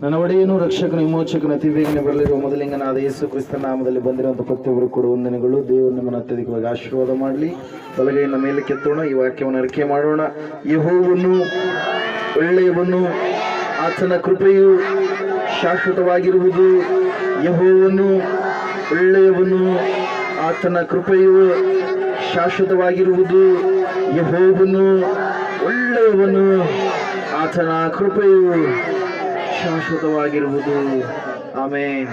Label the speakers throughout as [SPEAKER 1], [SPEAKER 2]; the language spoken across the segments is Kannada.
[SPEAKER 1] ನನ್ನ ಒಡೆಯನು ರಕ್ಷಕನು ವಿಮೋಚಕನ ಅತಿ ಬೇಗನೆ ಬರಲಿರುವ ಮೊದಲಿಂಗನಾದ ಯೇಸು ಕ್ರಿಸ್ತನ ನಾಮದಲ್ಲಿ ಬಂದಿರುವಂಥ ಪ್ರತಿಯೊಬ್ಬರು ಕೂಡ ವಂದನೆಗಳು. ದೇವರು ನಿಮ್ಮನ್ನು ಅತ್ಯಧಿಕವಾಗಿ ಆಶೀರ್ವಾದ ಮಾಡಲಿ. ಬಲಗೈಯನ್ನು ಮೇಲೆ ಕೆತ್ತೋಣ, ಈ ವಾಕ್ಯವನ್ನು ಅರಿಕೆ ಮಾಡೋಣ. ಯೆಹೋವನು ಒಳ್ಳೆಯವನು, ಆತನ ಕೃಪೆಯು ಶಾಶ್ವತವಾಗಿರುವುದು. ಯೆಹೋವನು ಒಳ್ಳೆಯವನು, ಆತನ ಕೃಪೆಯು ಶಾಶ್ವತವಾಗಿರುವುದು. ಯೆಹೋವನು ಒಳ್ಳೆಯವನು, ಆತನ ಕೃಪೆಯು ಶಾಶ್ವತವಾಗಿರುವುದು. ಆಮೇನ್,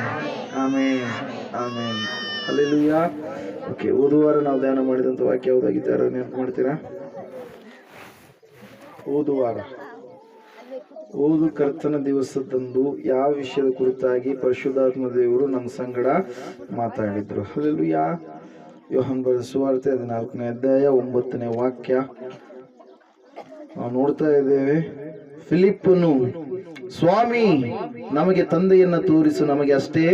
[SPEAKER 1] ಆಮೇನ್, ಆಮೇನ್. ಹಲ್ಲೆಲೂಯಾ. ಓಕೆ, ಓದುವಾರ ನಾವು ಧ್ಯಾನ ಮಾಡಿದಂಥ ವಾಕ್ಯ ಯಾವುದಾಗಿತ್ತು? ಯಾರು ನೆನಪು ಮಾಡ್ತೀರಾ? ಓದುವಾರ, ಓದು ಕರ್ತನ ದಿವಸದಂದು ಯಾವ ವಿಷಯದ ಕುರಿತಾಗಿ ಪರಿಶುದ್ಧಾತ್ಮ ದೇವರು ನಮ್ಮ ಸಂಗಡ ಮಾತಾಡಿದ್ರು? ಹಲ್ಲೆಲೂಯಾ. ಯೋಹಾನ ಬರೆದ ಸುವಾರ್ತೆ 14ನೇ ಅಧ್ಯಾಯ 9ನೇ ವಾಕ್ಯ ನಾವು ನೋಡ್ತಾ ಇದ್ದೇವೆ. ಫಿಲಿಪ್ಪನು, ಸ್ವಾಮಿ, ನಮಗೆ ತಂದೆಯನ್ನ ತೋರಿಸು, ನಮಗೆ ಅಷ್ಟೇ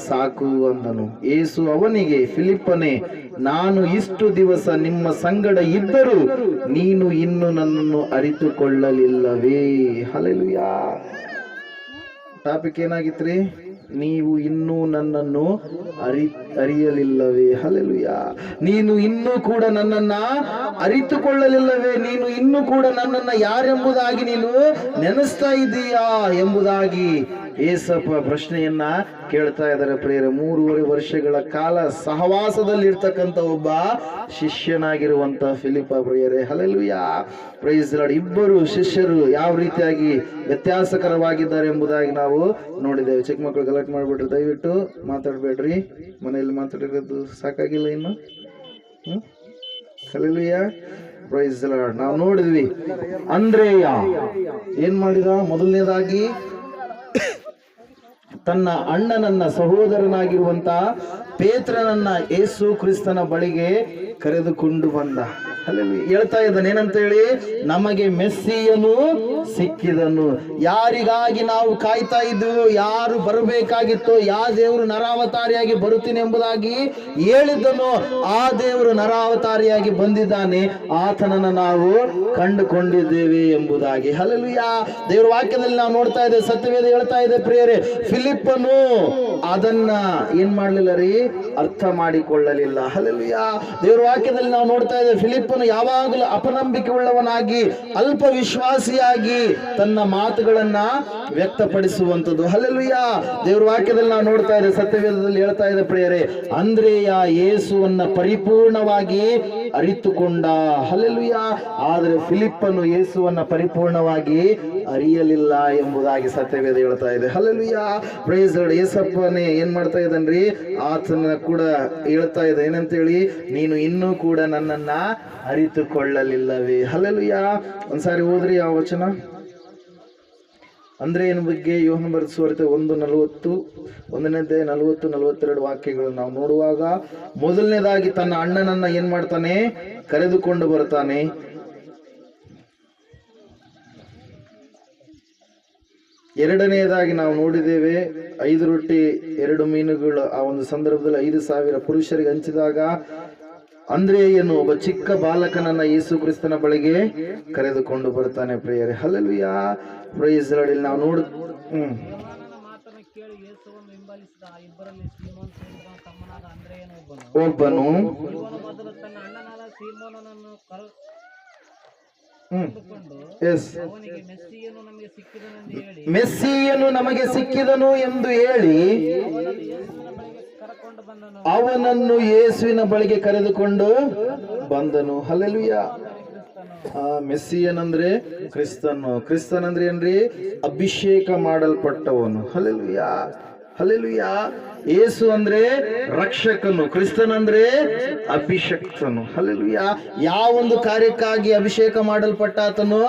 [SPEAKER 1] ಸಾಕು ಅಂದನು. ಯೇಸು ಅವನಿಗೆ, ಫಿಲಿಪ್ಪನೇ, ನಾನು ಇಷ್ಟು ದಿವಸ ನಿಮ್ಮ ಸಂಗಡ ಇದ್ದರೂ ನೀನು ಇನ್ನು ನನ್ನನ್ನು ಅರಿತುಕೊಳ್ಳಲಿಲ್ಲವೇ? ಹಲ್ಲೆಲೂಯಾ. ಟಾಪಿಕ್ ಏನಾಗಿತ್ರಿ? ನೀವು ಇನ್ನೂ ನನ್ನನ್ನು ಅರಿಯಲಿಲ್ಲವೇ? ಹಲ್ಲೆಲೂಯಾ. ನೀನು ಇನ್ನೂ ಕೂಡ ನನ್ನನ್ನ ಅರಿತುಕೊಳ್ಳಲಿಲ್ಲವೇ? ನೀನು ಇನ್ನೂ ಕೂಡ ನನ್ನನ್ನ ಯಾರೆಂಬುದಾಗಿ ನೀನು ನೆನೆಸ್ತಾ ಇದ್ದೀಯಾ ಎಂಬುದಾಗಿ ಏಸಪ್ಪ ಪ್ರಶ್ನೆಯನ್ನ ಕೇಳ್ತಾ ಇದ್ದಾರೆ. ಪ್ರಿಯರೇ, 3.5 ವರ್ಷಗಳ ಕಾಲ ಸಹವಾಸದಲ್ಲಿರ್ತಕ್ಕಂಥ ಒಬ್ಬ ಶಿಷ್ಯನಾಗಿರುವಂತ ಫಿಲಿಪ್ಪ. ಪ್ರಿಯರೇ, ಹಲ್ಲೆಲೂಯಾ, ಪ್ರೈಸ್ ಲಾರ್ಡ್. ಇಬ್ಬರು ಶಿಷ್ಯರು ಯಾವ ರೀತಿಯಾಗಿ ವ್ಯತ್ಯಾಸಕರವಾಗಿದ್ದಾರೆ ಎಂಬುದಾಗಿ ನಾವು ನೋಡಿದ್ದೇವೆ. ಚಿಕ್ಕ ಮಕ್ಕಳು ಗಲಾಟೆ ಮಾಡ್ಬಿಟ್ರೆ ದಯವಿಟ್ಟು ಮಾತಾಡ್ಬೇಡ್ರಿ. ಮನೆಯಲ್ಲಿ ಮಾತಾಡಿರೋದು ಸಾಕಾಗಿಲ್ಲ ಇನ್ನು? Hallelujah, praise Lord. ನಾವು ನೋಡಿದ್ವಿ, ಅಂದ್ರೇಯ ಏನ್ ಮಾಡಿದ? ಮೊದಲನೇದಾಗಿ ತನ್ನ ಅಣ್ಣನನ್ನ, ಸಹೋದರನಾಗಿರುವಂತ ಪೇತ್ರನನ್ನ ಯೇಸು ಕ್ರಿಸ್ತನ ಬಳಿಗೆ ಕರೆದುಕೊಂಡು ಬಂದ. ಅಲ್ಲಿ ಹೇಳ್ತಾ ಇದ್ದಾನೆ ಏನಂತ ಹೇಳಿ? ನಮಗೆ ಮೆಸ್ಸಿಯನು ಸಿಕ್ಕಿದನು. ಯಾರಿಗಾಗಿ ನಾವು ಕಾಯ್ತಾ ಇದ್ವು, ಯಾರು ಬರಬೇಕಾಗಿತ್ತೋ, ಯಾವ ದೇವರು ನರಾವತಾರಿಯಾಗಿ ಬರುತ್ತೀನಿ ಎಂಬುದಾಗಿ ಹೇಳಿದ್ದನು, ಆ ದೇವರು ನರಾವತಾರಿಯಾಗಿ ಬಂದಿದ್ದಾನೆ. ಆತನನ್ನು ನಾವು ಕಂಡುಕೊಂಡಿದ್ದೇವೆ ಎಂಬುದಾಗಿ. ಹಲ್ಲೆಲೂಯಾ. ದೇವರ ವಾಕ್ಯದಲ್ಲಿ ನಾವು ನೋಡ್ತಾ ಇದ್ದೇವೆ, ಸತ್ಯವೇದ ಹೇಳ್ತಾ ಇದೆ ಪ್ರಿಯರೇ, ಫಿಲಿಪ್ಪನು ಅದನ್ನ ಏನ್ ಮಾಡ್ಲಿಲ್ಲ ರೀ? ಅರ್ಥ ಮಾಡಿಕೊಳ್ಳಲಿಲ್ಲ. ಹಲ್ಲೆಲೂಯಾ. ದೇವರ ವಾಕ್ಯದಲ್ಲಿ ನಾವು ನೋಡ್ತಾ ಇದ್ದೇವೆ, ಫಿಲಿಪ್ಪನು ಯಾವಾಗಲೂ ಅಪನಂಬಿಕೆ ಉಳ್ಳವನಾಗಿ, ಅಲ್ಪ ವಿಶ್ವಾಸಿಯಾಗಿ ತನ್ನ ಮಾತುಗಳನ್ನ ವ್ಯಕ್ತಪಡಿಸುವಂಥದ್ದು. ಹಲ್ಲೆಲೂಯಾ. ದೇವರ ವಾಕ್ಯದಲ್ಲಿ ನಾವು ನೋಡ್ತಾ ಇದ್ದೇವೆ, ಸತ್ಯವೇದದಲ್ಲಿ ಹೇಳ್ತಾ ಇದೆ ಪ್ರಿಯರೇ, ಅಂದ್ರೇಯ ಯೇಸುವನ್ನ ಪರಿಪೂರ್ಣವಾಗಿ ಅರಿತುಕೊಂಡ. ಹಲ್ಲೆಲೂಯಾ. ಆದರೆ ಫಿಲಿಪ್ಪನು ಯೇಸುವನ್ನ ಪರಿಪೂರ್ಣವಾಗಿ ಅರಿಯಲಿಲ್ಲ ಎಂಬುದಾಗಿ ಸತ್ಯವೇದ ಹೇಳ್ತಾ ಇದೆ. Hallelujah, praise lord. ಯೇಸಪ್ಪನೇ ಏನ್ ಮಾಡ್ತಾ ಇದ್ದಾನ್ರಿ? ಆತನ ಕೂಡ ಹೇಳ್ತಾ ಇದೆ ಏನಂತ ಹೇಳಿ? ನೀನು ಇನ್ನೂ ಕೂಡ ನನ್ನನ್ನ ಅರಿತುಕೊಳ್ಳಲಿಲ್ಲವೇ? ಹಲ್ಲೆಲೂಯಾ. ಒಂದ್ಸಾರಿ ಓದ್ರಿ ಯಾವ ವಚನ? ಅಂದ್ರೆ ಏನ ಬಗ್ಗೆ? ಯೋಹಾನ ಬರೆದ ಸುವಾರ್ತೆ 1:40, 1:40-42 ವಾಕ್ಯಗಳು ನಾವು ನೋಡುವಾಗ, ಮೊದಲನೇದಾಗಿ ತನ್ನ ಅಣ್ಣನನ್ನ ಏನ್ ಮಾಡ್ತಾನೆ? ಕರೆದುಕೊಂಡು ಬರ್ತಾನೆ. ಎರಡನೆಯದಾಗಿ ನಾವು ನೋಡಿದ್ದೇವೆ, 5 ರೊಟ್ಟಿ 2 ಮೀನುಗಳು ಆ ಒಂದು ಸಂದರ್ಭದಲ್ಲಿ 5,000 ಪುರುಷರಿಗೆ ಹಂಚಿದಾಗ ಅಂದ್ರೇಯನು ಒಬ್ಬ ಚಿಕ್ಕ ಬಾಲಕನನ್ನ ಯೇಸು ಕ್ರಿಸ್ತನ ಬಳಿಗೆ ಕರೆದುಕೊಂಡು ಬರ್ತಾನೆ. ಪ್ರಿಯರೇ, ಹಲ್ಲೆಲೂಯಾ, ಪ್ರೈಸ್ ಲಾರ್ಡ್. ಇಲ್ಲಿ ನಾವು ನೋಡು ಒಬ್ಬನು ಮೆಸ್ಸಿಯನು ನಮಗೆ ಸಿಕ್ಕಿದನು ಎಂದು ಹೇಳಿ ಅವನನ್ನು ಯೇಸುವಿನ ಬಳಿಗೆ ಕರೆದುಕೊಂಡು ಬಂದನು. ಹಲ್ಲೆಲೂಯಾ. ಮೆಸ್ಸಿಯನ್ ಅಂದ್ರೆ ಕ್ರಿಸ್ತನು. ಕ್ರಿಸ್ತನ್ ಅಂದ್ರೆ ಏನ್ರಿ? ಅಭಿಷೇಕ ಮಾಡಲ್ಪಟ್ಟವನು. Hallelujah, hallelujah. ಯೇಸು ಅಂದ್ರೆ ರಕ್ಷಕನು, ಕ್ರಿಸ್ತನ್ ಅಂದ್ರೆ ಅಭಿಷಕ್ತನು. ಹಲ್ಲೆಲೂಯಾ. ಯಾವೊಂದು ಕಾರ್ಯಕ್ಕಾಗಿ ಅಭಿಷೇಕ ಮಾಡಲ್ಪಟ್ಟಾತನೋ?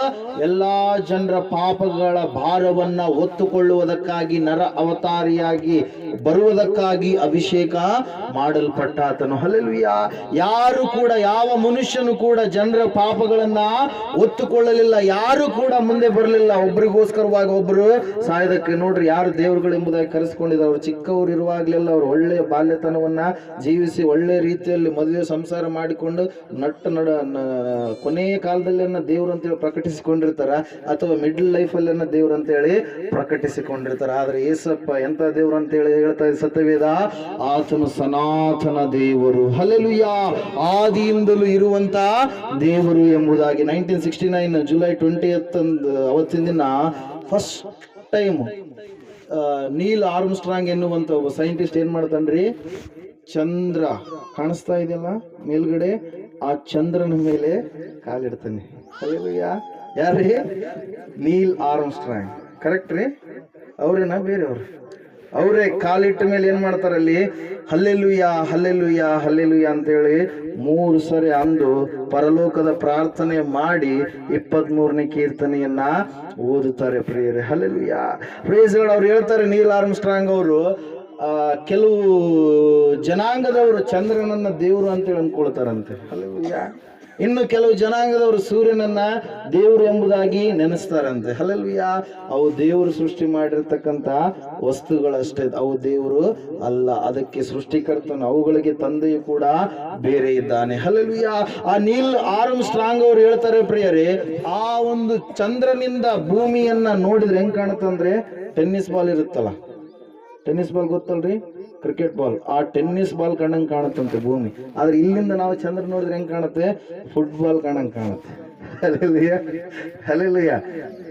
[SPEAKER 1] ಎಲ್ಲಾ ಜನರ ಪಾಪಗಳ ಭಾರವನ್ನ ಹೊತ್ತುಕೊಳ್ಳುವುದಕ್ಕಾಗಿ, ನರ ಅವತಾರಿಯಾಗಿ ಬರುವುದಕ್ಕಾಗಿ ಅಭಿಷೇಕ ಮಾಡಲ್ಪಟ್ಟಾತನು. ಹಲ್ಲೆಲೂಯಾ. ಯಾರು ಕೂಡ, ಯಾವ ಮನುಷ್ಯನು ಕೂಡ ಜನರ ಪಾಪಗಳನ್ನ ಹೊತ್ತುಕೊಳ್ಳಲಿಲ್ಲ. ಯಾರು ಕೂಡ ಮುಂದೆ ಬರಲಿಲ್ಲ. ಒಬ್ರಿಗೋಸ್ಕರವಾಗಿ ಒಬ್ರು ಸಾಯೋದಕ್ಕೆ. ನೋಡ್ರಿ, ಯಾರು ದೇವರುಗಳು ಎಂಬುದಾಗಿ ಕರೆಸ್ಕೊಂಡಿದ್ದಾರೆ ಇದ್ದಾರೆ. ಅವ್ರು ಚಿಕ್ಕವರು ಇರುವಾಗಲೆಲ್ಲ ಅವ್ರು ಒಳ್ಳೆಯ ಬಾಲ್ಯತನವನ್ನ ಜೀವಿಸಿ ಒಳ್ಳೆಯ ರೀತಿಯಲ್ಲಿ ಮದುವೆ ಸಂಸಾರ ಮಾಡಿಕೊಂಡು ಕೊನೆಯ ಕಾಲದಲ್ಲಿ ದೇವ್ರು ಅಂತೇಳಿ ಪ್ರಕಟಿಸಿಕೊಂಡಿರ್ತಾರ, ಅಥವಾ ಮಿಡ್ಲ್ ಲೈಫಲ್ಲಿ ದೇವ್ರು ಅಂತೇಳಿ ಪ್ರಕಟಿಸಿಕೊಂಡಿರ್ತಾರ. ಆದ್ರೆ ಏಸಪ್ಪ ಎಂತ ದೇವ್ರು ಅಂತೇಳಿ ಹೇಳ್ತಾ ಇದೆ ಸತ್ಯವೇದ, ಆತನು ಸನಾತನ ದೇವರು, ಹಲ್ಲೆಲೂಯಾ, ಆದಿಯಿಂದಲೂ ಇರುವಂತ ದೇವರು ಎಂಬುದಾಗಿ. 1969 ಜುಲೈ 20th ಅವತ್ತಿನ ದಿನ ಫಸ್ಟ್ ಟೈಮ್ ನೀಲ್ ಆರ್ಮ್ಸ್ಟ್ರಾಂಗ್ ಎನ್ನುವಂತ ಒಬ್ಬ ಸೈಂಟಿಸ್ಟ್ ಏನ್ ಮಾಡ್ತಾನ್ರಿ, ಚಂದ್ರ ಕಾಣಿಸ್ತಾ ಇದೆಯಲ್ಲ ಮೇಲ್ಗಡೆ, ಆ ಚಂದ್ರನ ಮೇಲೆ ಕಾಲಿಡ್ತಾನೆ. ಹಲ್ಲೆಲೂಯಾ. ಯಾರ್ರಿ? ನೀಲ್ ಆರ್ಮ್ಸ್ಟ್ರಾಂಗ್. ಕರೆಕ್ಟ್ ರೀ? ಅವ್ರೇನಾ ಬೇರೆಯವ್ರು? ಅವರೇ ಕಾಲಿಟ್ಟ ಮೇಲೆ ಏನ್ ಮಾಡ್ತಾರಲ್ಲಿ, ಹಲ್ಲೆಲೂಯಾ ಹಲ್ಲೆಲೂಯಾ ಹಲ್ಲೆಲೂಯಾ ಅಂತೇಳಿ 3 ಸರಿ ಅಂದು ಪರಲೋಕದ ಪ್ರಾರ್ಥನೆ ಮಾಡಿ 23ನೇ ಕೀರ್ತನೆಯನ್ನ ಓದುತ್ತಾರೆ ಪ್ರಿಯರೇ. ಹಲ್ಲೆಲೂಯಾ. Praise God. ಅವ್ರು ಹೇಳ್ತಾರೆ, ನೀಲ್ ಆರ್ಮ್ಸ್ಟ್ರಾಂಗ್ ಅವರು, ಕೆಲವು ಜನಾಂಗದವರು ಚಂದ್ರನನ್ನ ದೇವರು ಅಂತೇಳಿ ಅಂದ್ಕೊಳ್ತಾರಂತೆ. ಹಲ್ಲೆಲೂಯಾ. ಇನ್ನು ಕೆಲವು ಜನಾಂಗದವರು ಸೂರ್ಯನನ್ನ ದೇವರು ಎಂಬುದಾಗಿ ನೆನೆಸ್ತಾರಂತೆ. ಹಲ್ಲೆಲೂಯಾ. ಅವು ದೇವರು ಸೃಷ್ಟಿ ಮಾಡಿರ್ತಕ್ಕಂಥ ವಸ್ತುಗಳಷ್ಟೇ, ಅವು ದೇವರು ಅಲ್ಲ. ಅದಕ್ಕೆ ಸೃಷ್ಟಿಕರ್ತನು, ಅವುಗಳಿಗೆ ತಂದೆಯು ಕೂಡ ಬೇರೆ ಇದ್ದಾನೆ. ಹಲ್ಲೆಲೂಯಾ. ಆ ನೀಲ್ ಆರ್ಮ್ಸ್ಟ್ರಾಂಗ್ ಅವರು ಹೇಳ್ತಾರೆ ಪ್ರಿಯರೇ, ಆ ಒಂದು ಚಂದ್ರನಿಂದ ಭೂಮಿಯನ್ನ ನೋಡಿದ್ರೆ ಹೆಂಗ್ ಕಾಣುತ್ತಂದ್ರೆ, ಟೆನ್ನಿಸ್ ಬಾಲ್ ಇರುತ್ತಲ್ಲ, ಟೆನ್ನಿಸ್ ಬಾಲ್ ಗೊತ್ತಲ್ರಿ, ಕ್ರಿಕೆಟ್ ಬಾಲ್, ಆ ಟೆನ್ನಿಸ್ ಬಾಲ್ ಕಂಡಂಗೆ ಕಾಣುತ್ತಂತೆ ಭೂಮಿ. ಆದ್ರೆ ಇಲ್ಲಿಂದ ನಾವು ಚಂದ್ರ ನೋಡಿದ್ರೆ ಹೆಂಗ್ ಕಾಣುತ್ತೆ, ಫುಟ್ಬಾಲ್ ಕಂಡಂಗೆ ಕಾಣುತ್ತೆ. Hallelujah hallelujah.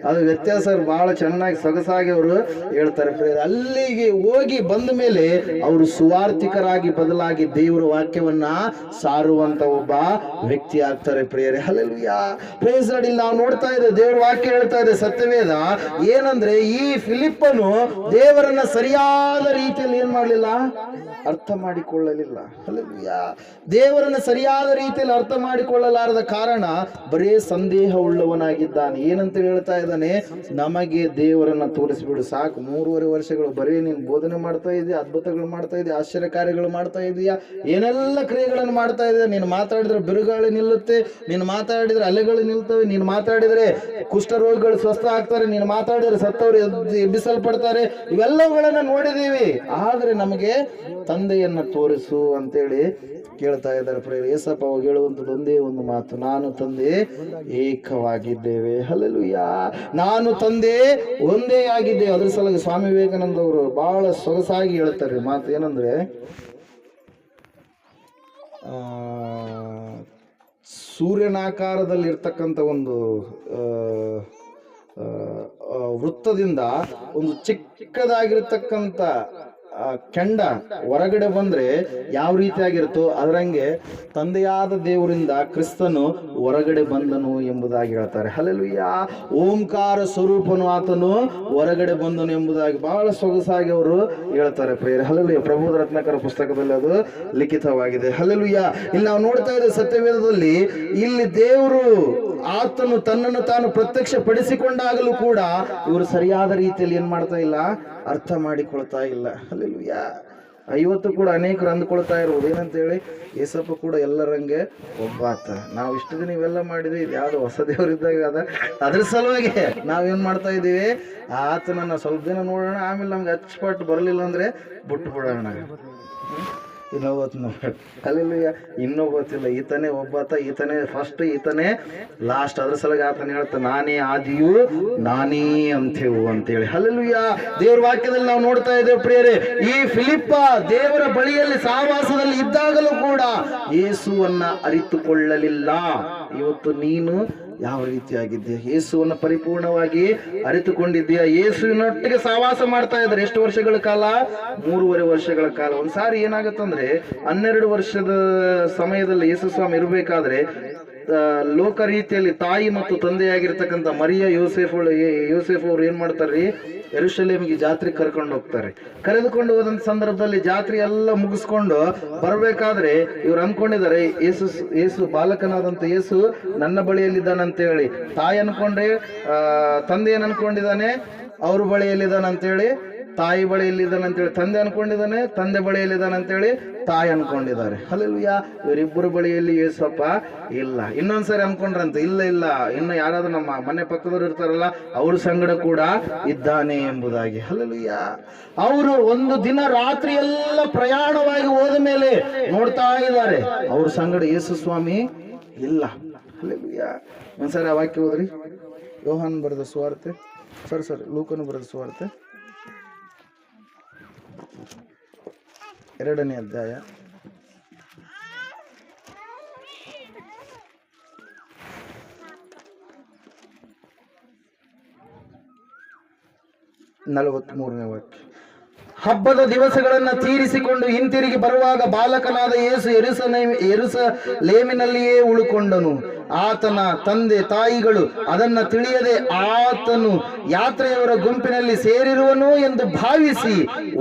[SPEAKER 1] ಅದು ವ್ಯತ್ಯಾಸ ಬಹಳ ಚೆನ್ನಾಗಿ ಸೊಗಸಾಗಿ ಅವರು ಹೇಳ್ತಾರೆ. ಅಲ್ಲಿಗೆ ಹೋಗಿ ಬಂದ ಮೇಲೆ ಅವರು ಸುವಾರ್ಥಿಕರಾಗಿ ಬದಲಾಗಿ ದೇವರ ವಾಕ್ಯವನ್ನ ಸಾರುವಂತ ಒಬ್ಬ ವ್ಯಕ್ತಿ ಆಗ್ತಾರೆ ಪ್ರಿಯರೇ. ಹಲ್ಲೆಲೂಯಾ. Praise God. ಇಲ್ಲಿ ನಾವು ನೋಡ್ತಾ ಇದ್ದೇವೆ, ದೇವರ ವಾಕ್ಯ ಹೇಳ್ತಾ ಇದೆ ಸತ್ಯವೇದ ಏನಂದ್ರೆ, ಈ ಫಿಲಿಪ್ಪನು ದೇವರನ್ನ ಸರಿಯಾದ ರೀತಿಯಲ್ಲಿ ಏನ್ ಮಾಡ್ಲಿಲ್ಲ, ಅರ್ಥ ಮಾಡಿಕೊಳ್ಳಲಿಲ್ಲ. ಹಲ್ಲೆಲೂಯಾ. ದೇವರನ್ನ ಸರಿಯಾದ ರೀತಿಯಲ್ಲಿ ಅರ್ಥ ಮಾಡಿಕೊಳ್ಳಲಾರದ ಕಾರಣ ಬರೇ ಸಂದೇಹ ಉಳ್ಳವನಾಗಿದ್ದಾನೆ. ಏನಂತ ಹೇಳ್ತಾ ಇದ್ದಾನೆ, ನಮಗೆ ದೇವರನ್ನ ತೋರಿಸ್ಬಿಡು ಸಾಕು. 3.5 ವರ್ಷಗಳು ಬರೀ ನೀನು ಬೋಧನೆ ಮಾಡ್ತಾ ಇದೆಯಾ, ಅದ್ಭುತಗಳು ಮಾಡ್ತಾ ಇದೆಯಾ, ಆಶ್ಚರ್ಯ ಕಾರ್ಯಗಳು ಮಾಡ್ತಾ ಇದೆಯಾ, ಏನೆಲ್ಲ ಕ್ರಿಯೆಗಳನ್ನು ಮಾಡ್ತಾ ಇದೆಯಾ. ನೀನು ಮಾತಾಡಿದ್ರೆ ಬಿರುಗಾಳಿ ನಿಲ್ಲುತ್ತೆ, ನೀನು ಮಾತಾಡಿದ್ರೆ ಅಲೆಗಳು ನಿಲ್ತವೆ, ನೀನು ಮಾತಾಡಿದ್ರೆ ಕುಷ್ಠರೋಗಿಗಳು ಸ್ವಸ್ಥ ಆಗ್ತಾರೆ, ನೀನು ಮಾತಾಡಿದ್ರೆ ಸತ್ತವರು ಎಬ್ಬಿಸಲ್ಪಡ್ತಾರೆ. ಇವೆಲ್ಲವುಗಳನ್ನ ನೋಡಿದೀವಿ, ಆದ್ರೆ ನಮಗೆ ತಂದೆಯನ್ನ ತೋರಿಸು ಅಂತೇಳಿ ಕೇಳ್ತಾ ಇದ್ದಾರೆ ಪ್ರಿಯರೇ. ಏಸಪ್ಪ ಅವಾಗ ಹೇಳುವಂಥದ್ದು ಒಂದೇ ಒಂದು ಮಾತು, ನಾನು ತಂದೆ ಏಕವಾಗಿದ್ದೇವೆ. ಹಲ್ಲೆಲೂಯಾ. ನಾನು ತಂದೆ ಒಂದೇ ಆಗಿದ್ದೇವೆ. ಅದ್ರ ಸಲುವಾಗಿ ಸ್ವಾಮಿ ವಿವೇಕಾನಂದ ಅವರು ಬಹಳ ಸೊಗಸಾಗಿ ಹೇಳ್ತಾರೆ ಮಾತು, ಏನಂದ್ರೆ, ಸೂರ್ಯನಾಕಾರದಲ್ಲಿ ಇರ್ತಕ್ಕಂಥ ಒಂದು ವೃತ್ತದಿಂದ ಒಂದು ಚಿಕ್ಕದಾಗಿರ್ತಕ್ಕಂಥ ಕೆಂಡ ಹೊರಗಡೆ ಬಂದ್ರೆ ಯಾವ ರೀತಿಯಾಗಿರುತ್ತೋ ಅದರಂಗೆ ತಂದೆಯಾದ ದೇವರಿಂದ ಕ್ರಿಸ್ತನು ಹೊರಗಡೆ ಬಂದನು ಎಂಬುದಾಗಿ ಹೇಳ್ತಾರೆ. ಹಲ್ಲೆಲೂಯಾ. ಓಂಕಾರ ಸ್ವರೂಪನು ಆತನು ಹೊರಗಡೆ ಬಂದನು ಎಂಬುದಾಗಿ ಬಹಳ ಸೊಗಸಾಗಿ ಅವರು ಹೇಳ್ತಾರೆ ಪ್ರಿಯರೇ. ಹಲ್ಲೆಲೂಯಾ. ಪ್ರಬೋಧ ರತ್ನಾಕರ ಪುಸ್ತಕದಲ್ಲಿ ಅದು ಲಿಖಿತವಾಗಿದೆ. ಹಲ್ಲೆಲೂಯಾ. ಇಲ್ಲಿ ನಾವು ನೋಡ್ತಾ ಇದ್ದೇವೆ ಸತ್ಯವೇದದಲ್ಲಿ, ಇಲ್ಲಿ ದೇವರು ಆತನು ತನ್ನನ್ನು ತಾನು ಪ್ರತ್ಯಕ್ಷ ಪಡಿಸಿಕೊಂಡಾಗಲೂ ಕೂಡ ಇವರು ಸರಿಯಾದ ರೀತಿಯಲ್ಲಿ ಏನ್ ಮಾಡ್ತಾ ಇಲ್ಲ, ಅರ್ಥ ಮಾಡಿಕೊಳ್ತಾ ಇಲ್ಲ. ಹಲ್ಲೆಲೂಯಾ. ಇವತ್ತು ಕೂಡ ಅನೇಕರು ಅಂದ್ಕೊಳ್ತಾ ಇರುವುದು ಏನಂತೇಳಿ, ಏಸಪ್ಪ ಕೂಡ ಎಲ್ಲರಂಗೆ ಒಬ್ಬಾತ. ನಾವು ಇಷ್ಟು ದಿನ ಇವೆಲ್ಲ ಮಾಡಿದ್ವಿ, ಇದು ಯಾವ್ದು ಹೊಸ ದೇವರಿದ್ದಾಗ ಅದ್ರ ಸಲುವಾಗಿ ನಾವೇನ್ ಮಾಡ್ತಾ ಇದ್ದೀವಿ, ಆತನನ್ನ ಸ್ವಲ್ಪ ದಿನ ನೋಡೋಣ, ಆಮೇಲೆ ನಮ್ಗೆ ಅಚ್ಚುಪಟ್ಟು ಬರಲಿಲ್ಲ ಅಂದ್ರೆ ಬಿಟ್ಟು ಬಿಡೋಣ. ಹಲ್ಲೆಲೂಯಾ. ಇನ್ನೂ ಗೊತ್ತಿಲ್ಲ, ಈತನೇ ಒಬ್ಬಾತ, ಈತನೇ ಫಸ್ಟ್, ಈತನೇ ಲಾಸ್ಟ್. ಅದ್ರ ಸಲುವಾಗಿ ಆತನ ಹೇಳ್ತಾ, ನಾನೇ ಆದಿಯು ನಾನೇ ಅಂಥೇವು ಅಂತೇಳಿ. ಹಲ್ಲೆಲೂಯಾ. ದೇವರ ವಾಕ್ಯದಲ್ಲಿ ನಾವು ನೋಡ್ತಾ ಇದ್ದೇವೆ ಪ್ರಿಯರೇ, ಈ ಫಿಲಿಪ್ಪ ದೇವರ ಬಳಿಯಲ್ಲಿ ಸಹವಾಸದಲ್ಲಿ ಇದ್ದಾಗಲೂ ಕೂಡ ಯೇಸುವನ್ನ ಅರಿತುಕೊಳ್ಳಲಿಲ್ಲ. ಇವತ್ತು ನೀನು ಯಾವ ರೀತಿಯಾಗಿದ್ದೀಯ? ಯೇಸುವನ್ನ ಪರಿಪೂರ್ಣವಾಗಿ ಅರಿತುಕೊಂಡಿದ್ದೀಯ? ಯೇಸುವಿನೊಟ್ಟಿಗೆ ಸಹವಾಸ ಮಾಡ್ತಾ ಇದ್ದಾರೆ ಎಷ್ಟು ವರ್ಷಗಳ ಕಾಲ? 3.5 ವರ್ಷಗಳ ಕಾಲ. ಒಂದ್ಸಾರಿ ಏನಾಗತ್ತಂದ್ರೆ, 12 ವರ್ಷದ ಸಮಯದಲ್ಲಿ ಯೇಸು ಸ್ವಾಮಿ ಇರಬೇಕಾದ್ರೆ ಲೋಕ ರೀತಿಯಲ್ಲಿ ತಾಯಿ ಮತ್ತು ತಂದೆಯಾಗಿರ್ತಕ್ಕಂಥ ಮರಿಯ ಯೋಸೇಫ್ ಅವರು ಏನ್ ಮಾಡ್ತಾರ್ರಿ, ಯೆರೂಸಲೇಮಿಗೆ ಜಾತ್ರೆ ಕರ್ಕೊಂಡು ಹೋಗ್ತಾರೆ. ಕರೆದುಕೊಂಡು ಹೋದಂತ ಸಂದರ್ಭದಲ್ಲಿ ಜಾತ್ರೆ ಎಲ್ಲ ಮುಗಿಸ್ಕೊಂಡು ಬರ್ಬೇಕಾದ್ರೆ ಇವ್ರು ಅನ್ಕೊಂಡಿದ್ದಾರೆ, ಯೇಸು ಬಾಲಕನಾದಂತ ಯೇಸು ನನ್ನ ಬಳಿಯಲ್ಲಿದ್ದಾನಂತ ಹೇಳಿ. ತಾಯಿ ಅನ್ಕೊಂಡ್ರೆ ತಂದೆ ಏನ್ ಅನ್ಕೊಂಡಿದ್ದಾನೆ, ಅವ್ರ ಬಳಿಯಲ್ಲಿದ್ದಾನಂತೇಳಿ ತಾಯಿ ಬಳಿಯಲ್ಲಿದ್ದಾನೆ ಅಂತೇಳಿ ತಂದೆ ಅನ್ಕೊಂಡಿದ್ದಾನೆ, ತಂದೆ ಬಳಿಯಲ್ಲಿದ್ದಾನೆ ಅಂತೇಳಿ ತಾಯಿ ಅನ್ಕೊಂಡಿದ್ದಾರೆ. ಹಲ್ಲೆಲೂಯಾ. ಇವರಿಬ್ಬರು ಬಳಿಯಲ್ಲಿ ಯೇಸಪ್ಪ ಇಲ್ಲ. ಇನ್ನೊಂದ್ಸರಿ ಅನ್ಕೊಂಡ್ರಂತ, ಇಲ್ಲ ಇಲ್ಲ, ಇನ್ನು ಯಾರಾದ್ರೂ ನಮ್ಮ ಮನೆ ಪಕ್ಕದವ್ರು ಇರ್ತಾರಲ್ಲ ಅವ್ರ ಸಂಗಡ ಕೂಡ ಇದ್ದಾನೆ ಎಂಬುದಾಗಿ. ಹಲ್ಲೆಲೂಯಾ. ಅವರು ಒಂದು ದಿನ ರಾತ್ರಿ ಎಲ್ಲ ಪ್ರಯಾಣವಾಗಿ ಹೋದ ಮೇಲೆ ನೋಡ್ತಾ ಇದ್ದಾರೆ, ಅವ್ರ ಸಂಗಡ ಯೇಸು ಸ್ವಾಮಿ ಇಲ್ಲ. ಹಲ್ಲೆಲೂಯಾ. ಒಂದ್ಸರಿ ಆ ವಾಕ್ಯ ಹೋದ್ರಿ, ಯೋಹಾನ್ ಬರೆದ ಸುವಾರ್ತೆ, ಸರಿ ಲೂಕನು ಬರೆದ ಸುವಾರ್ತೆ 2ನೇ ಅಧ್ಯಾಯ 43ನೇ ವಾಕ್ಯ. ಹಬ್ಬದ ದಿವಸಗಳನ್ನ ತೀರಿಸಿಕೊಂಡು ಹಿಂತಿರುಗಿ ಬರುವಾಗ ಬಾಲಕನಾದ ಯೇಸು ಯೆರೂಸಲೇಮಿನಲ್ಲಿಯೇ ಉಳುಕೊಂಡನು. ಆತನ ತಂದೆ ತಾಯಿಗಳು ಅದನ್ನ ತಿಳಿಯದೆ ಆತನು ಯಾತ್ರೆಯವರ ಗುಂಪಿನಲ್ಲಿ ಸೇರಿರುವನು ಎಂದು ಭಾವಿಸಿ